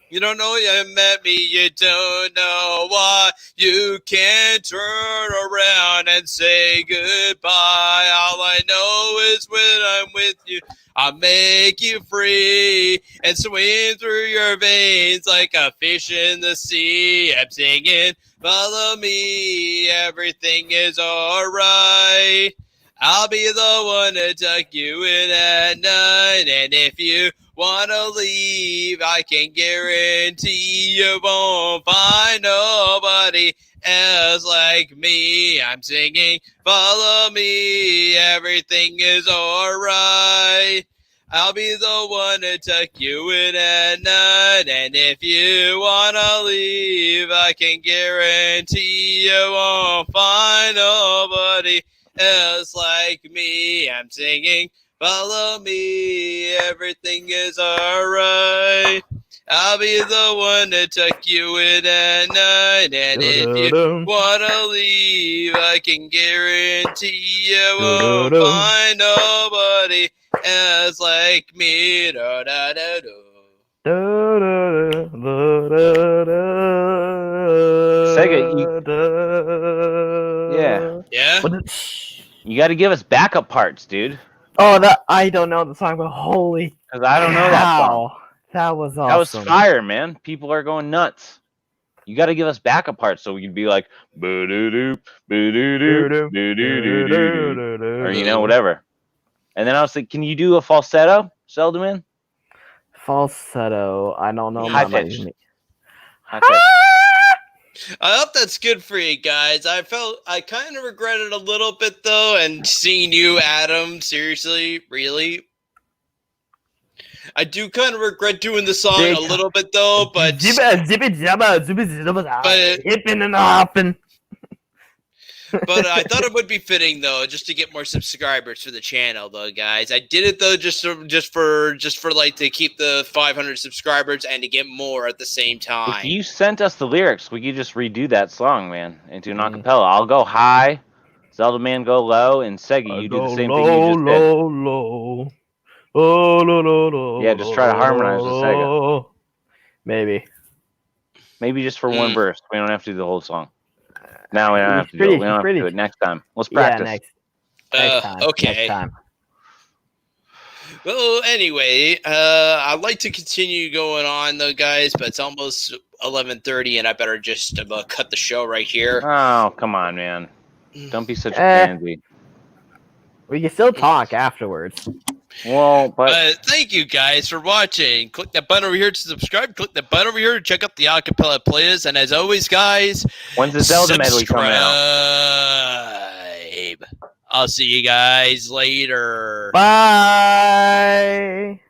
[SPEAKER 2] You don't know you met me, you don't know why. You can't turn around and say goodbye. All I know is when I'm with you, I'll make you free and swim through your veins like a fish in the sea. I'm singing, follow me, everything is alright. I'll be the one to tuck you in at night, and if you wanna leave, I can guarantee you won't find nobody else like me. I'm singing, follow me, everything is alright. I'll be the one to tuck you in at night, and if you wanna leave, I can guarantee you won't find nobody else like me. I'm singing, follow me, everything is alright. I'll be the one to tuck you in at night, and if you wanna leave, I can guarantee you won't find nobody else like me. Da, da, da, da.
[SPEAKER 7] Yeah.
[SPEAKER 2] Yeah?
[SPEAKER 7] You got to give us backup parts, dude.
[SPEAKER 5] Oh, that I don't know the song, but holy
[SPEAKER 7] Because I don't know that song.
[SPEAKER 5] cow. That was awesome.
[SPEAKER 7] That was fire, man. People are going nuts. You got to give us backup parts so we can be like, boo-doo-doo, boo-doo-doo, boo-doo-doo-doo, or, you know, whatever. And then I was like, can you do a falsetto, Zeldaman?
[SPEAKER 5] Falsetto. I don't know.
[SPEAKER 7] High
[SPEAKER 5] my
[SPEAKER 7] pitch.
[SPEAKER 5] name.
[SPEAKER 7] High pitch.
[SPEAKER 2] I hope that's good for you guys. I kind of regret it a little bit though, and seeing you, Adam, seriously, really. I do kind of regret doing the song a little bit though, but
[SPEAKER 5] hipping and hopping.
[SPEAKER 2] but I thought it would be fitting though, just to get more subscribers for the channel though, guys. I did it though just for like to keep the 500 subscribers and to get more at the same time.
[SPEAKER 7] If you sent us the lyrics, we could just redo that song, man, into an acapella. I'll go high, Zelda Man go low, and Sega, you do the same thing you just did.
[SPEAKER 5] Low. Oh, low.
[SPEAKER 7] Yeah, just try to harmonize with Sega.
[SPEAKER 5] Maybe
[SPEAKER 7] Maybe just for one verse. We don't have to do the whole song. Now we don't have to do it. We don't have to do it next time. Let's practice.
[SPEAKER 5] Yeah, next time.
[SPEAKER 2] Okay.
[SPEAKER 5] Next time.
[SPEAKER 2] Well, anyway, I'd like to continue going on though, guys, but it's almost 11:30, and I better just cut the show right here.
[SPEAKER 7] Oh, come on, man. Don't be such a pansy.
[SPEAKER 5] We can still talk afterwards.
[SPEAKER 7] Well, but
[SPEAKER 2] thank you guys for watching. Click that button over here to subscribe. Click that button over here to check out the acapella playlist. And as always, guys,
[SPEAKER 7] when's the Zelda medley coming out?
[SPEAKER 2] I'll see you guys later.
[SPEAKER 5] Bye.